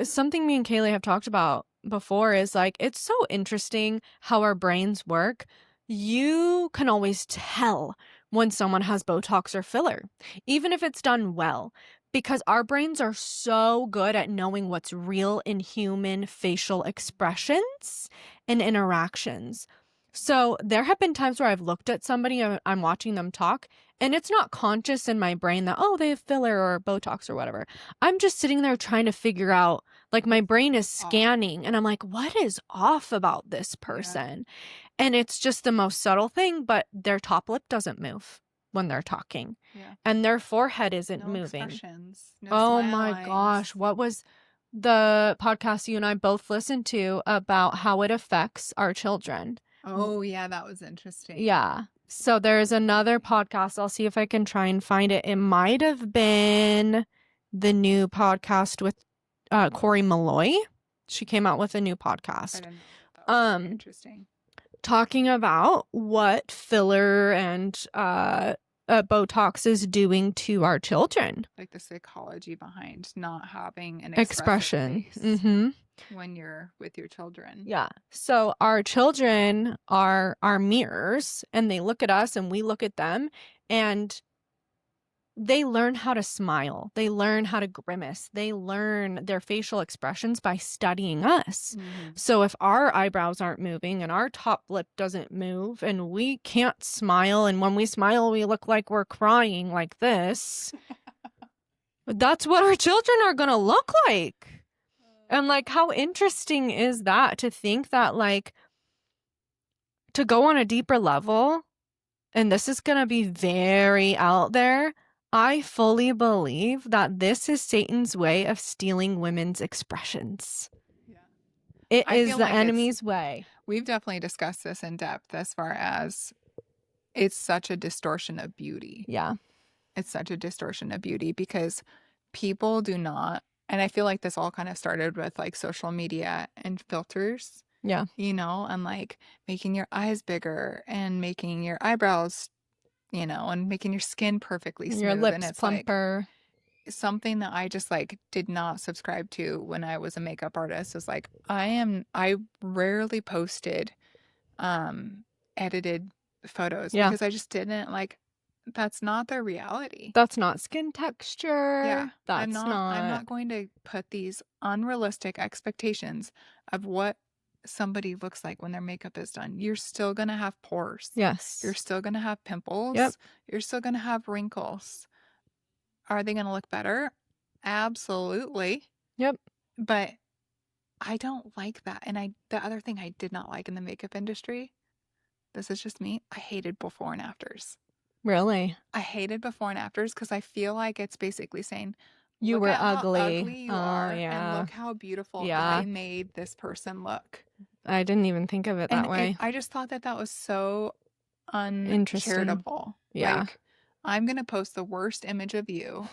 something me and Kaylee have talked about before is like, it's so interesting how our brains work. You can always tell when someone has Botox or filler, even if it's done well, because our brains are so good at knowing what's real in human facial expressions and interactions. So there have been times where I've looked at somebody, I'm watching them talk, and it's not conscious in my brain that, oh, they have filler or Botox or whatever. I'm just sitting there trying to figure out, like, my brain is scanning and I'm like, what is off about this person? Yeah. And it's just the most subtle thing, but their top lip doesn't move when they're talking. Yeah. And their forehead isn't moving. Expressions, no oh smile my lines. Gosh. What was the podcast you and I both listened to about how it affects our children? Oh, yeah, that was interesting. Yeah. So there's another podcast. I'll see if I can try and find it. It might have been the new podcast with Corey Malloy. She came out with a new podcast. I didn't know. That was interesting. Talking about what filler and Botox is doing to our children. Like the psychology behind not having an expression. Face when you're with your children. Yeah. So our children are our mirrors, and they look at us and we look at them, and they learn how to smile. They learn how to grimace. They learn their facial expressions by studying us. Mm-hmm. So if our eyebrows aren't moving and our top lip doesn't move and we can't smile, and when we smile, we look like we're crying like this, that's what our children are going to look like. And, like, how interesting is that to think that, like, to go on a deeper level, and this is going to be very out there, I fully believe that this is Satan's way of stealing women's expressions. Yeah. It is the enemy's way. We've definitely discussed this in depth as far as it's such a distortion of beauty. Yeah. It's such a distortion of beauty because people do not. And I feel like this all kind of started with like social media and filters. Yeah. You know, and like making your eyes bigger and making your eyebrows, you know, and making your skin perfectly smooth. Your lips and it's plumper. Like something that I just like did not subscribe to when I was a makeup artist is like I rarely posted edited photos because I just didn't like. That's not their reality. That's not skin texture. Yeah. I'm not going to put these unrealistic expectations of what somebody looks like when their makeup is done. You're still going to have pores. Yes. You're still going to have pimples. Yep. You're still going to have wrinkles. Are they going to look better? Absolutely. Yep. But I don't like that. And the other thing I did not like in the makeup industry, this is just me, I hated before and afters. Really? I hated before and afters because I feel like it's basically saying, you were ugly. How ugly you are, and look how beautiful I made this person look. I didn't even think of it that way. I just thought that was so uncharitable. Yeah. Like, I'm going to post the worst image of you.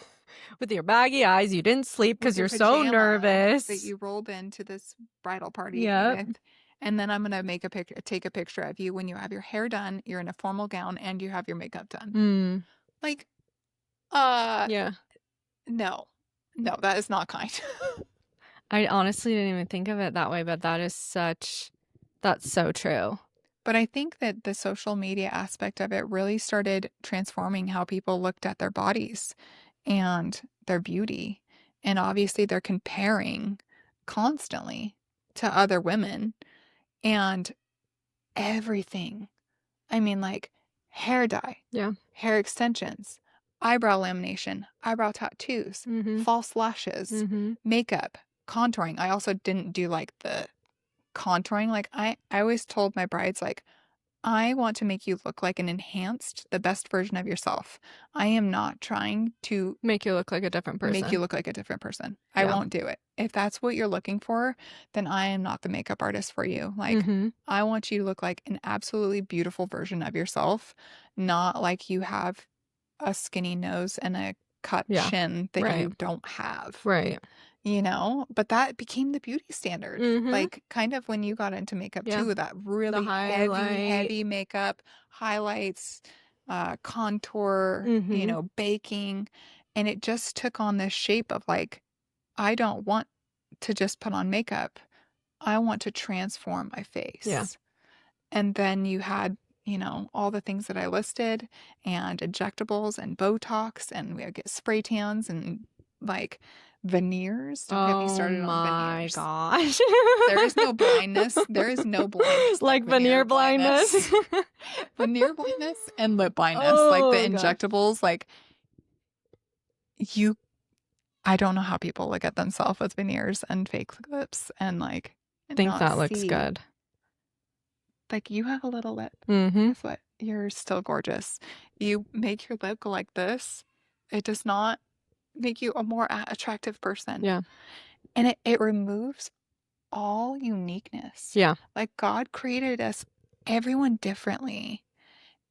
With your baggy eyes, you didn't sleep because you're so nervous. That you rolled into this bridal party with. And then I'm going to take a picture of you when you have your hair done, you're in a formal gown, and you have your makeup done. Mm. Like, yeah. No, that is not kind. I honestly didn't even think of it that way, but that's so true. But I think that the social media aspect of it really started transforming how people looked at their bodies and their beauty. And obviously they're comparing constantly to other women and everything. I mean, like hair dye, hair extensions, eyebrow lamination, eyebrow tattoos, false lashes, makeup, contouring. I also didn't do like the contouring. Like I always told my brides, like, I want to make you look like an enhanced, the best version of yourself. I am not trying to make you look like a different person. Make you look like a different person. I won't do it. If that's what you're looking for, then I am not the makeup artist for you. Like, I want you to look like an absolutely beautiful version of yourself, not like you have a skinny nose and a cut chin that you don't have. Right. You know, but that became the beauty standard. Like, kind of when you got into makeup too, that really heavy makeup, highlights, contour, you know, baking. And it just took on this shape of like, I don't want to just put on makeup. I want to transform my face. Yeah. And then you had, you know, all the things that I listed, and injectables and Botox, and we would get spray tans and like veneers. Don't get me started on veneers. Oh my gosh. There is no blindness. There is no blindness. Like veneer blindness. Veneer blindness and lip blindness. Like the injectables, like I don't know how people look at themselves with veneers and fake lips and like think that looks good. Like, you have a little lip. Guess what? You're still gorgeous. You make your lip go like this. It does not make you a more attractive person. Yeah. And it removes all uniqueness. Yeah. Like, God created us, everyone differently.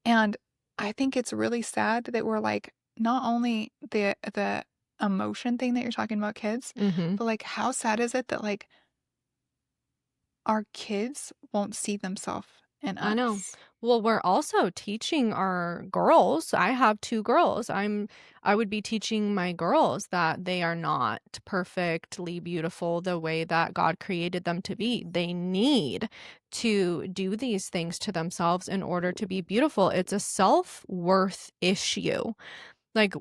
And I think it's really sad that we're like, not only the emotion thing that you're talking about, kids, but like, how sad is it that like our kids won't see themselves in us? I know. Well, we're also teaching our girls. I have 2 girls. I would be teaching my girls that they are not perfectly beautiful the way that God created them to be. They need to do these things to themselves in order to be beautiful. It's a self-worth issue. Like,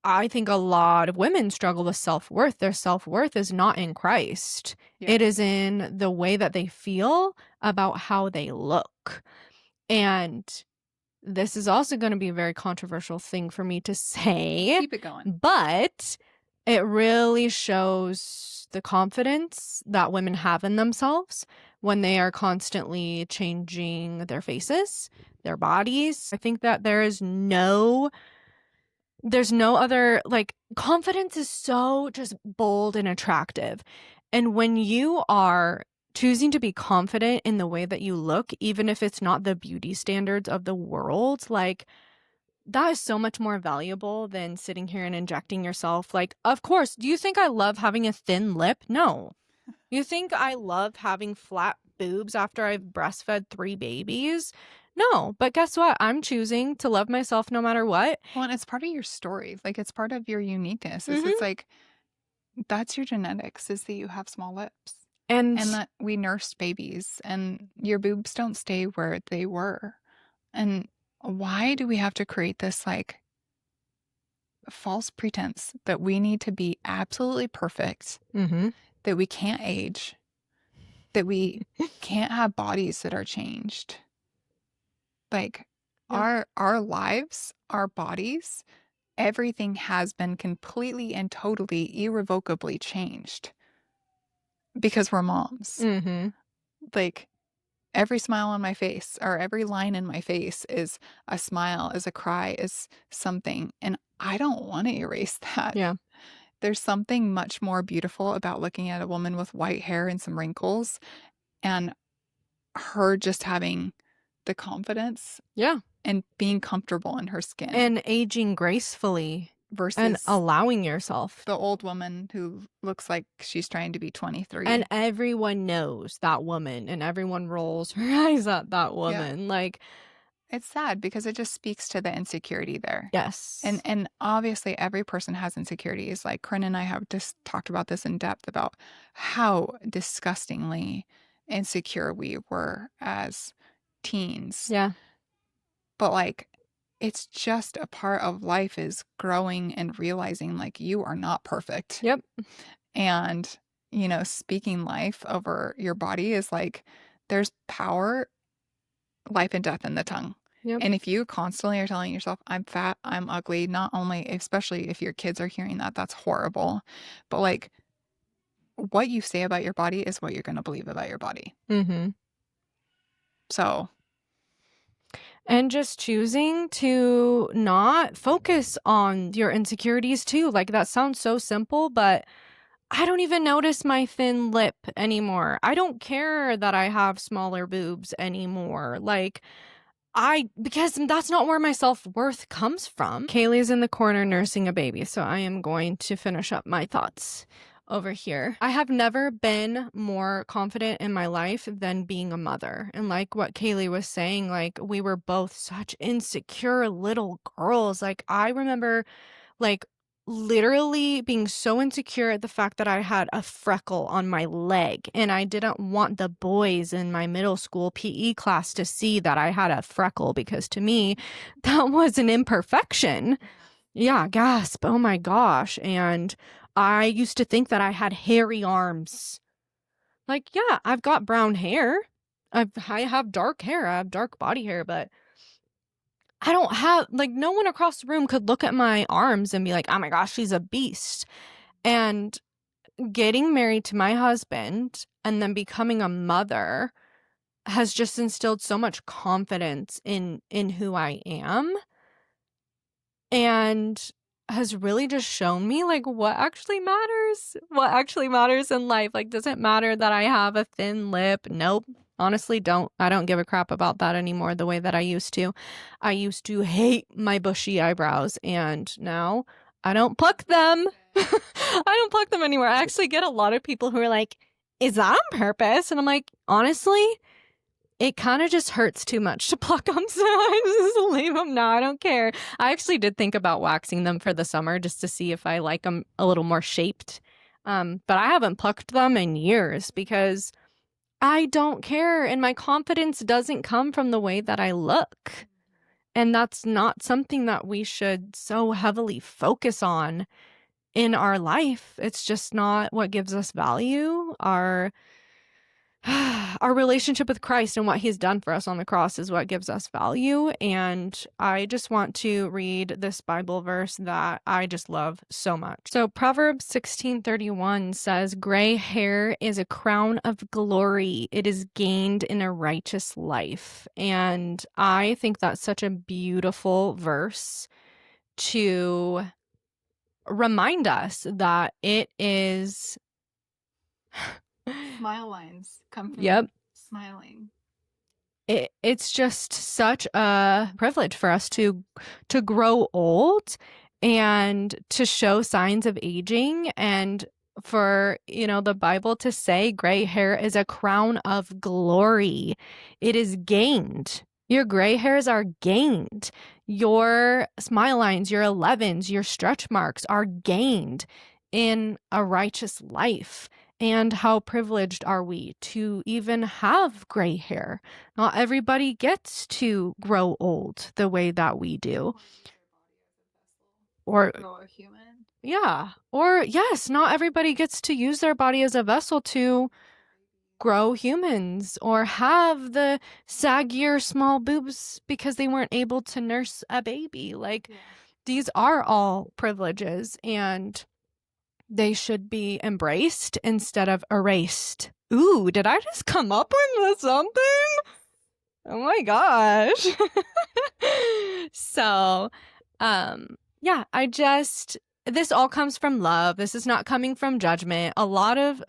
I think a lot of women struggle with self-worth. Their self-worth is not in Christ. Yeah. It is in the way that they feel about how they look. And this is also going to be a very controversial thing for me to say. Keep it going. But it really shows the confidence that women have in themselves when they are constantly changing their faces, their bodies. I think that there's no other, like, confidence is so just bold and attractive. And when you are choosing to be confident in the way that you look, even if it's not the beauty standards of the world, like, that is so much more valuable than sitting here and injecting yourself. Like, of course, do you think I love having a thin lip? No. You think I love having flat boobs after I've breastfed 3 babies? No, but guess what? I'm choosing to love myself no matter what. Well, and it's part of your story. Like, it's part of your uniqueness. It's like, that's your genetics, is that you have small lips. And that we nursed babies, and your boobs don't stay where they were. And why do we have to create this, like, false pretense that we need to be absolutely perfect, that we can't age, that we can't have bodies that are changed? Like, our lives, our bodies, everything has been completely and totally irrevocably changed because we're moms. Like, every smile on my face, or every line in my face, is a smile, is a cry, is something. And I don't want to erase that. Yeah. There's something much more beautiful about looking at a woman with white hair and some wrinkles and her just having the confidence. Yeah. And being comfortable in her skin. And aging gracefully. Versus and allowing yourself. The old woman who looks like she's trying to be 23. And everyone knows that woman, and everyone rolls her eyes at that woman. Like, it's sad because it just speaks to the insecurity there. Yes. And obviously every person has insecurities. Like, Corinne and I have just talked about this in depth about how disgustingly insecure we were as teens. Yeah. But like, it's just a part of life, is growing and realizing like you are not perfect. Yep. And, you know, speaking life over your body is like, there's power, life and death in the tongue. Yep. And if you constantly are telling yourself, I'm fat, I'm ugly, not only, especially if your kids are hearing that, that's horrible. But like, what you say about your body is what you're going to believe about your body. So and just choosing to not focus on your insecurities too. Like, that sounds so simple, but I don't even notice my thin lip anymore. I don't care that I have smaller boobs anymore. Like, because that's not where my self-worth comes from. Kaylee's in the corner nursing a baby, so I am going to finish up my thoughts over here. I have never been more confident in my life than being a mother. And like what Kaylee was saying, like, we were both such insecure little girls. Like, I remember, like, literally being so insecure at the fact that I had a freckle on my leg, and I didn't want the boys in my middle school PE class to see that I had a freckle, because to me that was an imperfection. Yeah, gasp. Oh my gosh. And I used to think that I had hairy arms. Like, yeah, I've got brown hair. I have dark hair. I have dark body hair, but I don't have, like, no one across the room could look at my arms and be like, oh my gosh, she's a beast. And getting married to my husband and then becoming a mother has just instilled so much confidence in who I am, and has really just shown me, like, what actually matters in life. Like, does it matter that I have a thin lip? Nope. Honestly, I don't give a crap about that anymore the way that I used to. I used to hate my bushy eyebrows, and now I don't pluck them. I don't pluck them anymore. I actually get a lot of people who are like, is that on purpose? And I'm like, honestly, it kind of just hurts too much to pluck them, so I just leave them now. I don't care. I actually did think about waxing them for the summer just to see if I like them a little more shaped. But I haven't plucked them in years because I don't care, and my confidence doesn't come from the way that I look. And that's not something that we should so heavily focus on in our life. It's just not what gives us value. Our relationship with Christ and what he's done for us on the cross is what gives us value. And I just want to read this Bible verse that I just love so much. So Proverbs 16:31 says, gray hair is a crown of glory. It is gained in a righteous life. And I think that's such a beautiful verse to remind us that it is smile lines come from smiling. It's just such a privilege for us to grow old and to show signs of aging, and for, the Bible to say gray hair is a crown of glory. It is gained. Your gray hairs are gained. Your smile lines, your 11s, your stretch marks are gained in a righteous life. And how privileged are we to even have gray hair? Not everybody gets to grow old the way that we do. Or grow a human. Yeah. Or yes, not everybody gets to use their body as a vessel to grow humans or have the saggier small boobs because they weren't able to nurse a baby. Like, these are all privileges, and they should be embraced instead of erased. Ooh, did I just come up with something? Oh my gosh. So, yeah, this all comes from love. This is not coming from judgment. A lot of,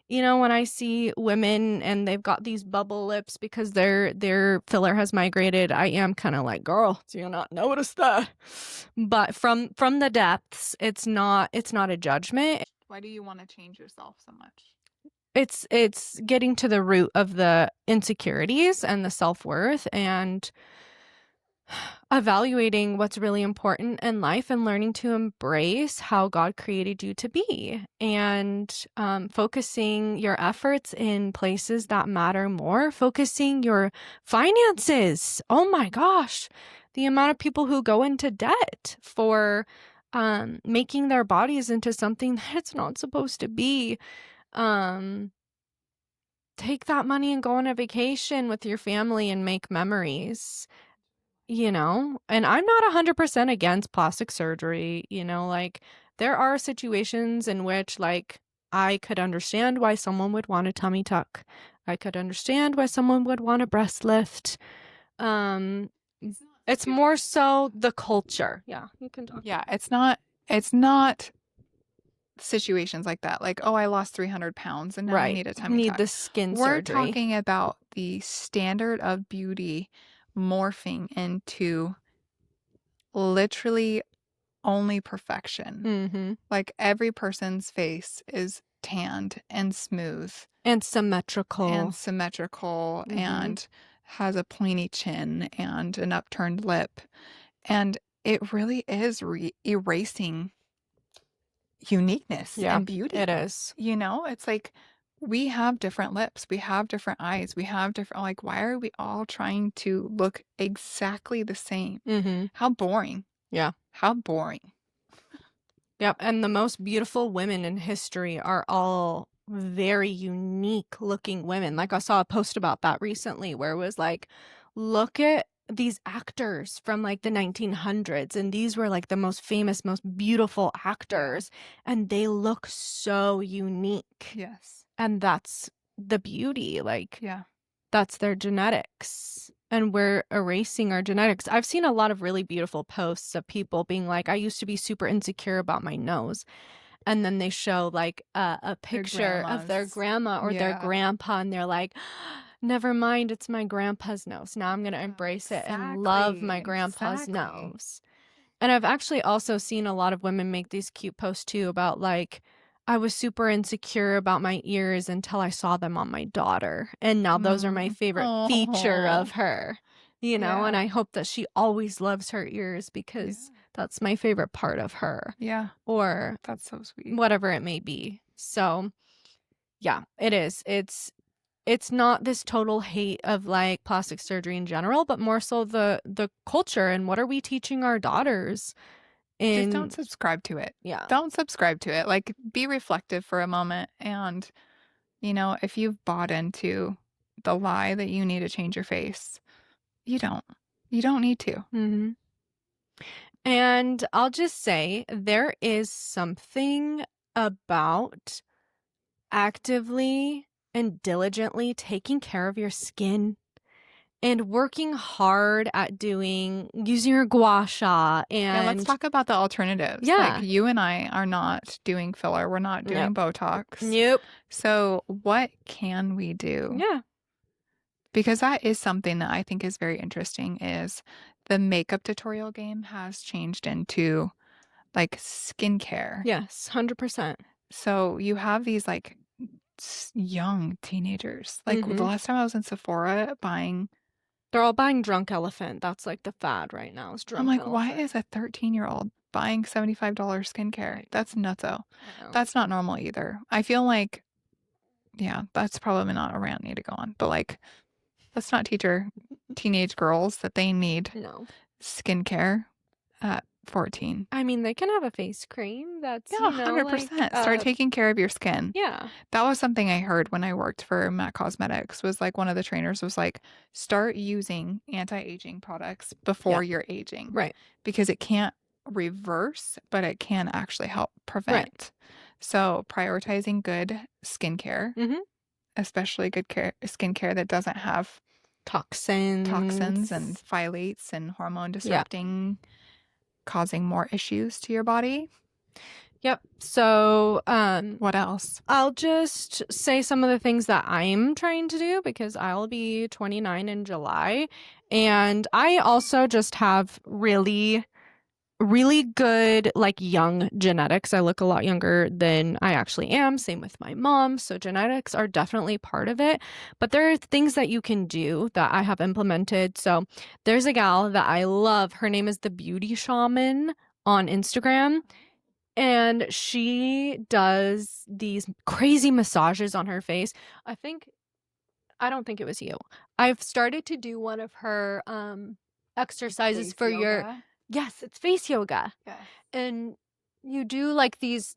when I see women and they've got these bubble lips because their filler has migrated, I am kind of like, girl, do you not notice that? But from the depths, it's not a judgment. Why do you want to change yourself so much? It's getting to the root of the insecurities and the self-worth, and evaluating what's really important in life and learning to embrace how God created you to be, and focusing your efforts in places that matter more, focusing your finances. Oh my gosh, the amount of people who go into debt for making their bodies into something that it's not supposed to be. Take that money and go on a vacation with your family and make memories. And I'm not 100% against plastic surgery, like, there are situations in which, like, I could understand why someone would want a tummy tuck. I could understand why someone would want a breast lift. It's more so the culture. Yeah, you can talk. Yeah, it's not situations like that. Like, oh, I lost 300 pounds and now I need a tummy tuck. Need the skin We're surgery. talking about the standard of beauty morphing into literally only perfection. Like, every person's face is tanned and smooth and symmetrical and has a pointy chin and an upturned lip, and it really is erasing uniqueness and beauty. It is. You know, it's like we have different lips, we have different eyes, we have different, like, why are we all trying to look exactly the same? How boring. Yeah. How boring. Yep. And the most beautiful women in history are all very unique looking women. Like, I saw a post about that recently where it was like, look at these actors from like the 1900s, and these were like the most famous, most beautiful actors, and they look so unique. Yes. And that's the beauty. Like, yeah, that's their genetics. And we're erasing our genetics. I've seen a lot of really beautiful posts of people being like, I used to be super insecure about my nose. And then they show like a picture of their grandma or their grandpa, and they're like, never mind, it's my grandpa's nose. Now I'm going to embrace it and love my grandpa's nose. And I've actually also seen a lot of women make these cute posts too about like, I was super insecure about my ears until I saw them on my daughter. And now those are my favorite feature of her, you know, and I hope that she always loves her ears because that's my favorite part of her. Yeah. Or that's so sweet. Whatever it may be. So yeah, it is. It's not this total hate of like plastic surgery in general, but more so the culture and what are we teaching our daughters? Just don't subscribe to it. Yeah. Don't subscribe to it. Like, be reflective for a moment. And, you know, if you've bought into the lie that you need to change your face, you don't. You don't need to. And I'll just say there is something about actively and diligently taking care of your skin and working hard at using your gua sha. And let's talk about the alternatives. Yeah. Like, you and I are not doing filler. We're not doing Botox. Nope. So what can we do? Yeah. Because that is something that I think is very interesting, is the makeup tutorial game has changed into like skincare. Yes, 100%. So you have these like young teenagers. Like, the last time I was in Sephora buying, they're all buying Drunk Elephant. That's like the fad right now. Is Drunk I'm like, Elephant. why is a 13-year-old buying $75 skincare? That's nutso. That's not normal either. I feel like, yeah, that's probably not a rant I need to go on. But like, let's not teach our teenage girls that they need skincare at 14. I mean, they can have a face cream that's, 100%. Like, start taking care of your skin. Yeah. That was something I heard when I worked for MAC Cosmetics, was like, one of the trainers was like, start using anti-aging products before you're aging. Right. Because it can't reverse, but it can actually help prevent. Right. So prioritizing good skincare, especially good skincare that doesn't have toxins and phthalates and hormone disrupting, causing more issues to your body. Yep. So, what else? I'll just say some of the things that I'm trying to do because I'll be 29 in July. And I also just have really, really good, like, young genetics. I look a lot younger than I actually am. Same with my mom. So genetics are definitely part of it. But there are things that you can do that I have implemented. So there's a gal that I love. Her name is the Beauty Shaman on Instagram. And she does these crazy massages on her face. I don't think it was you. I've started to do one of her exercises for yoga. Yes, it's face yoga. Yes. And you do like these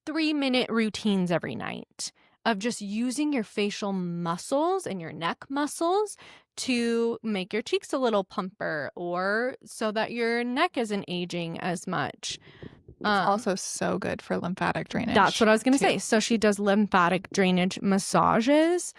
3-minute routines every night of just using your facial muscles and your neck muscles to make your cheeks a little plumper, or so that your neck isn't aging as much. It's also so good for lymphatic drainage. That's what I was going to say. So she does lymphatic drainage massages.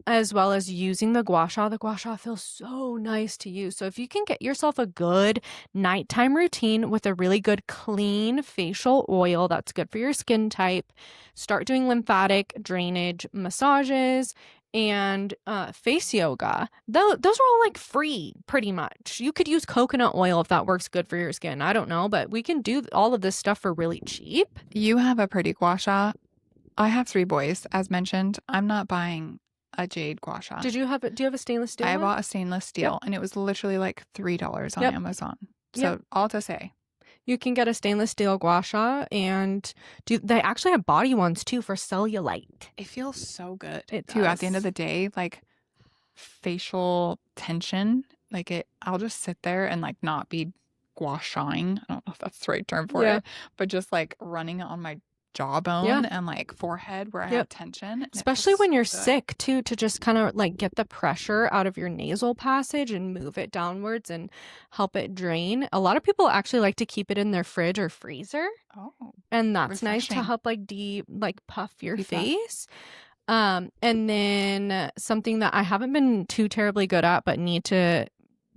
as well as using the gua sha. The gua sha feels so nice to use. So if you can get yourself a good nighttime routine with a really good clean facial oil that's good for your skin type, start doing lymphatic drainage massages and face yoga. Those are all like free pretty much. You could use coconut oil if that works good for your skin. I don't know, but we can do all of this stuff for really cheap. You have a pretty gua sha. I have 3 boys, as mentioned. I'm not buying a jade gua sha. Do you have a stainless steel I one? bought a stainless steel, and it was literally like $3 on Amazon. So all to say, you can get a stainless steel gua sha, and they actually have body ones too for cellulite. It feels so good too. At the end of the day, like facial tension, like I'll just sit there and like not be gua shaing. I don't know if that's the right term for it, but just like running it on my jawbone and like forehead where I have tension. Especially when you're sick too, to just kind of like get the pressure out of your nasal passage and move it downwards and help it drain. A lot of people actually like to keep it in their fridge or freezer. Oh. And that's nice to help like puff your face. And then something that I haven't been too terribly good at but need to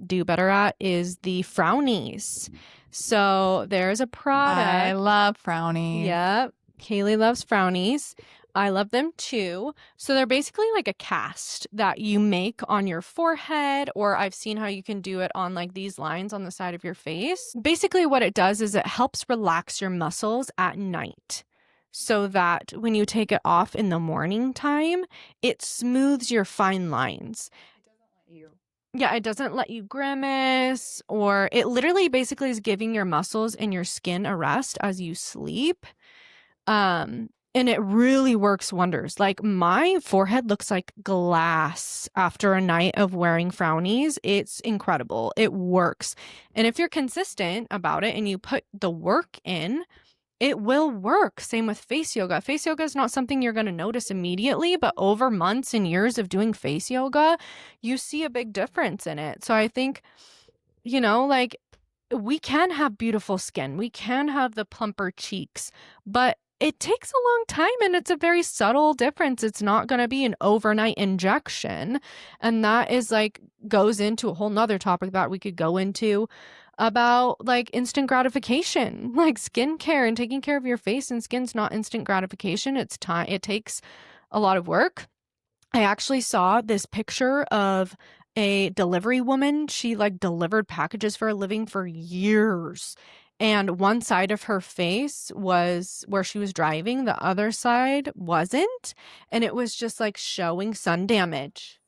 do better at is the frownies. So there's a product. I love frownies. Yep. Kaylee loves frownies. I love them too. So they're basically like a cast that you make on your forehead, or I've seen how you can do it on like these lines on the side of your face. Basically what it does is it helps relax your muscles at night so that when you take it off in the morning time, it smooths your fine lines. It doesn't let you. Yeah, it doesn't let you grimace, or it literally basically is giving your muscles and your skin a rest as you sleep. And it really works wonders. Like my forehead looks like glass after a night of wearing frownies. It's incredible. It works. And if you're consistent about it and you put the work in, it will work. Same with face yoga. Face yoga is not something you're going to notice immediately, but over months and years of doing face yoga, you see a big difference in it. So I think, like we can have beautiful skin. We can have the plumper cheeks, but it takes a long time and it's a very subtle difference. It's not going to be an overnight injection. And that is like goes into a whole nother topic that we could go into about like instant gratification, like skincare and taking care of your face and skin's not instant gratification. It's time. It takes a lot of work. I actually saw this picture of a delivery woman. She like delivered packages for a living for years. And one side of her face was where she was driving. The other side wasn't. And it was just like showing sun damage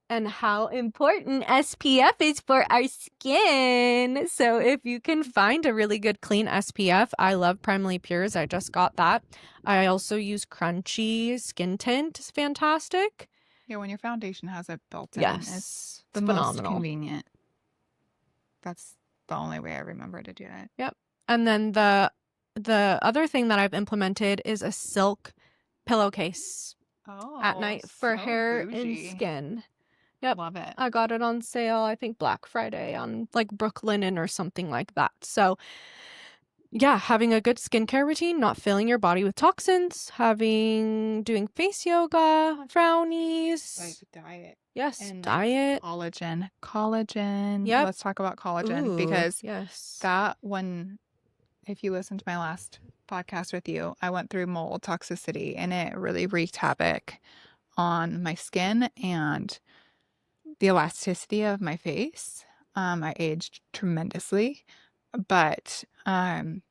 and how important SPF is for our skin. So if you can find a really good clean SPF, I love Primally Pure's. I just got that. I also use Crunchi skin tint. It's fantastic. Yeah, when your foundation has it built in, it's the phenomenal. Most convenient. That's the only way I remember to do it. Yep. And then the other thing that I've implemented is a silk pillowcase at night for hair and skin. Yep. Love it. I got it on sale, I think Black Friday on like Brooklinen or something like that. So yeah, having a good skincare routine, not filling your body with toxins, doing face yoga, frownies. Like diet. Yes, and diet. Collagen. Yep. Let's talk about collagen because that one, if you listen to my last podcast with you, I went through mold toxicity and it really wreaked havoc on my skin and the elasticity of my face. I aged tremendously, but when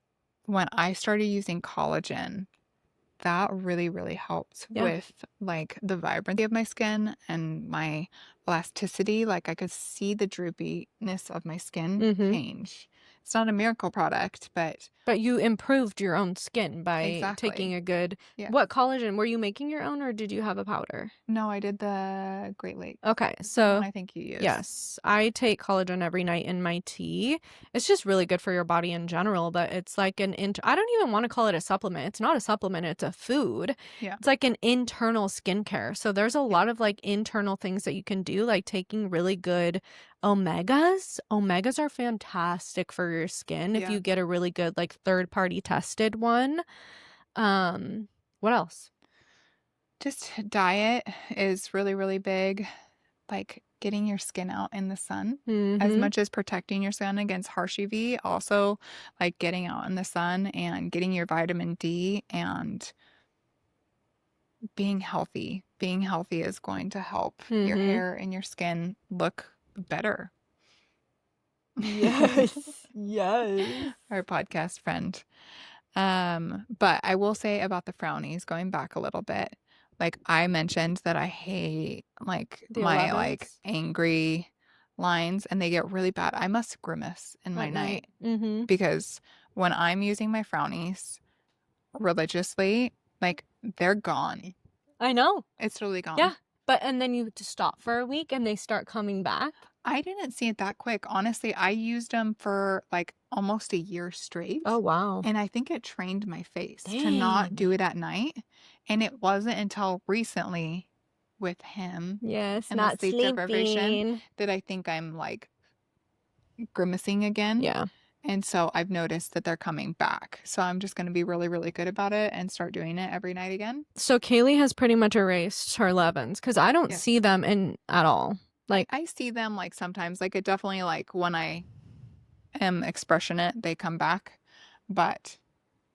I started using collagen, that really, really helped with like the vibrancy of my skin and my elasticity. Like I could see the droopiness of my skin change. It's not a miracle product, but you improved your own skin by taking a good. What collagen were you making your own, or did you have a powder? No, I did the Great Lakes. Okay, so I think you used. Yes, I take collagen every night in my tea. It's just really good for your body in general, but it's like I don't even want to call it a supplement. It's not a supplement, it's a food. Yeah. It's like an internal skincare. So there's a lot of like internal things that you can do, like taking really good omegas. Omegas are fantastic for your skin if you get a really good like third-party tested one. What else? Just diet is really, really big. Like getting your skin out in the sun as much as protecting your skin against harsh UV. Also, like getting out in the sun and getting your vitamin D and being healthy. Being healthy is going to help your hair and your skin look better. Yes. Yes. Our podcast friend. But I will say about the frownies, going back a little bit, like I mentioned that I hate like The my 11s? like angry lines and they get really bad. I must grimace in my At night Mm-hmm. because when I'm using my frownies religiously, like they're gone. I know. It's totally gone. Yeah. But and then you have to stop for a week and they start coming back. I didn't see it that quick. Honestly, I used them for like almost a year straight. Oh, wow. And I think it trained my face to not do it at night. And it wasn't until recently with him Yes, and not the sleep deprivation sleeping. that I think I'm like grimacing again. Yeah. And so I've noticed that they're coming back. So I'm just going to be really, really good about it and start doing it every night again. So Kaylee has pretty much erased her 11s because I don't see them in at all. Like I see them like sometimes, like it definitely like when I am expressionate, they come back. But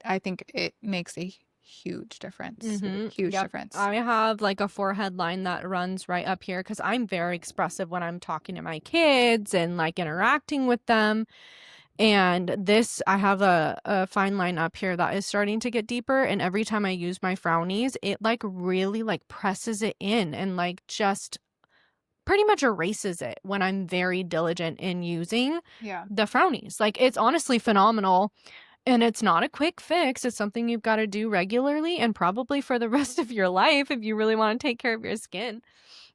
I think it makes a huge difference. Huge difference. I have like a forehead line that runs right up here because I'm very expressive when I'm talking to my kids and like interacting with them. And this, I have a fine line up here that is starting to get deeper. And every time I use my frownies, it like really like presses it in and like just pretty much erases it when I'm very diligent in using the frownies. Like it's honestly phenomenal. And it's not a quick fix. It's something you've got to do regularly and probably for the rest of your life if you really want to take care of your skin.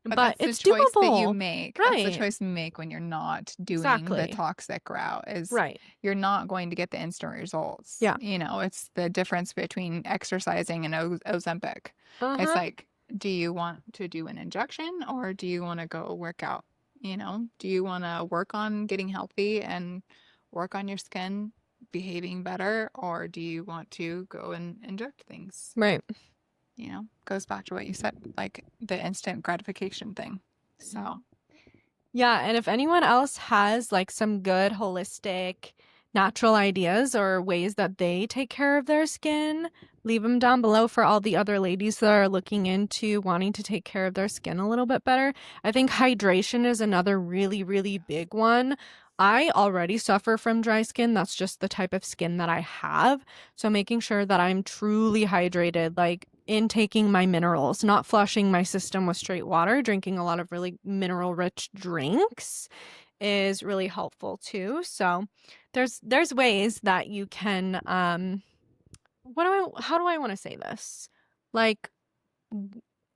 But it's the choice doable. that you make. Right. That's the choice you make when you're not doing the toxic route. Is you're not going to get the instant results. Yeah. You know, it's the difference between exercising and Ozempic. It's like, do you want to do an injection or do you want to go work out? You know, do you want to work on getting healthy and work on your skin behaving better, or do you want to go and inject things? Right. You know, goes back to what you said, like the instant gratification thing. So, yeah. And if anyone else has like some good holistic natural ideas or ways that they take care of their skin, leave them down below for all the other ladies that are looking into wanting to take care of their skin a little bit better. I think hydration is another really, really big one. I already suffer from dry skin. That's just the type of skin that I have. So making sure that I'm truly hydrated, like intaking my minerals, not flushing my system with straight water, drinking a lot of really mineral rich drinks is really helpful too. So there's ways that you can how do I want to say this? Like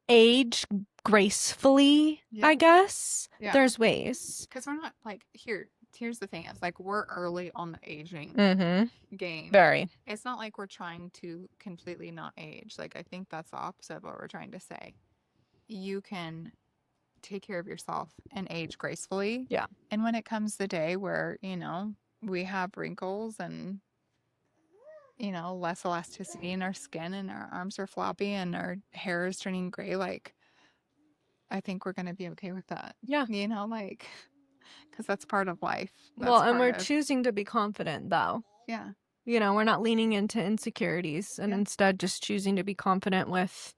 age gracefully, I guess. Yeah. There's ways. Because we're not like here's the thing. It's like we're early on the aging game. Very. It's not like we're trying to completely not age. Like I think that's the opposite of what we're trying to say. You can take care of yourself and age gracefully. Yeah. And when it comes the day where, you know, we have wrinkles and, you know, less elasticity in our skin and our arms are floppy and our hair is turning gray, like I think we're going to be okay with that. Yeah. You know, like, because that's part of life. And we're choosing to be confident though. Yeah. You know, we're not leaning into insecurities and instead just choosing to be confident with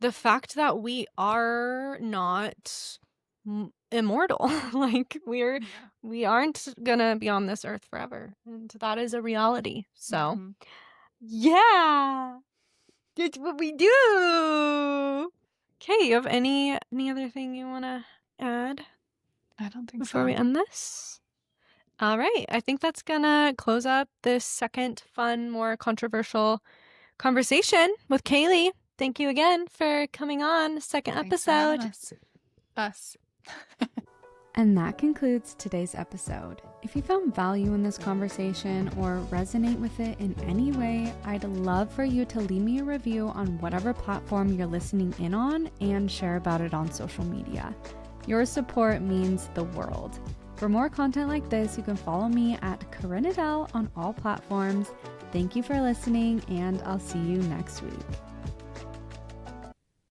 the fact that we are not immortal. Like we aren't gonna be on this earth forever, and that is a reality. So yeah, that's what we do. Okay, you have any other thing you want to add? I don't think before we end this. All right, I think that's gonna close up this second fun, more controversial conversation with Kaylee. Thank you again for coming on. Second episode. Us. And that concludes today's episode. If you found value in this conversation or resonate with it in any way, I'd love for you to leave me a review on whatever platform you're listening in on and share about it on social media. Your support means the world. For more content like this, you can follow me at Corinne Adele on all platforms. Thank you for listening, and I'll see you next week.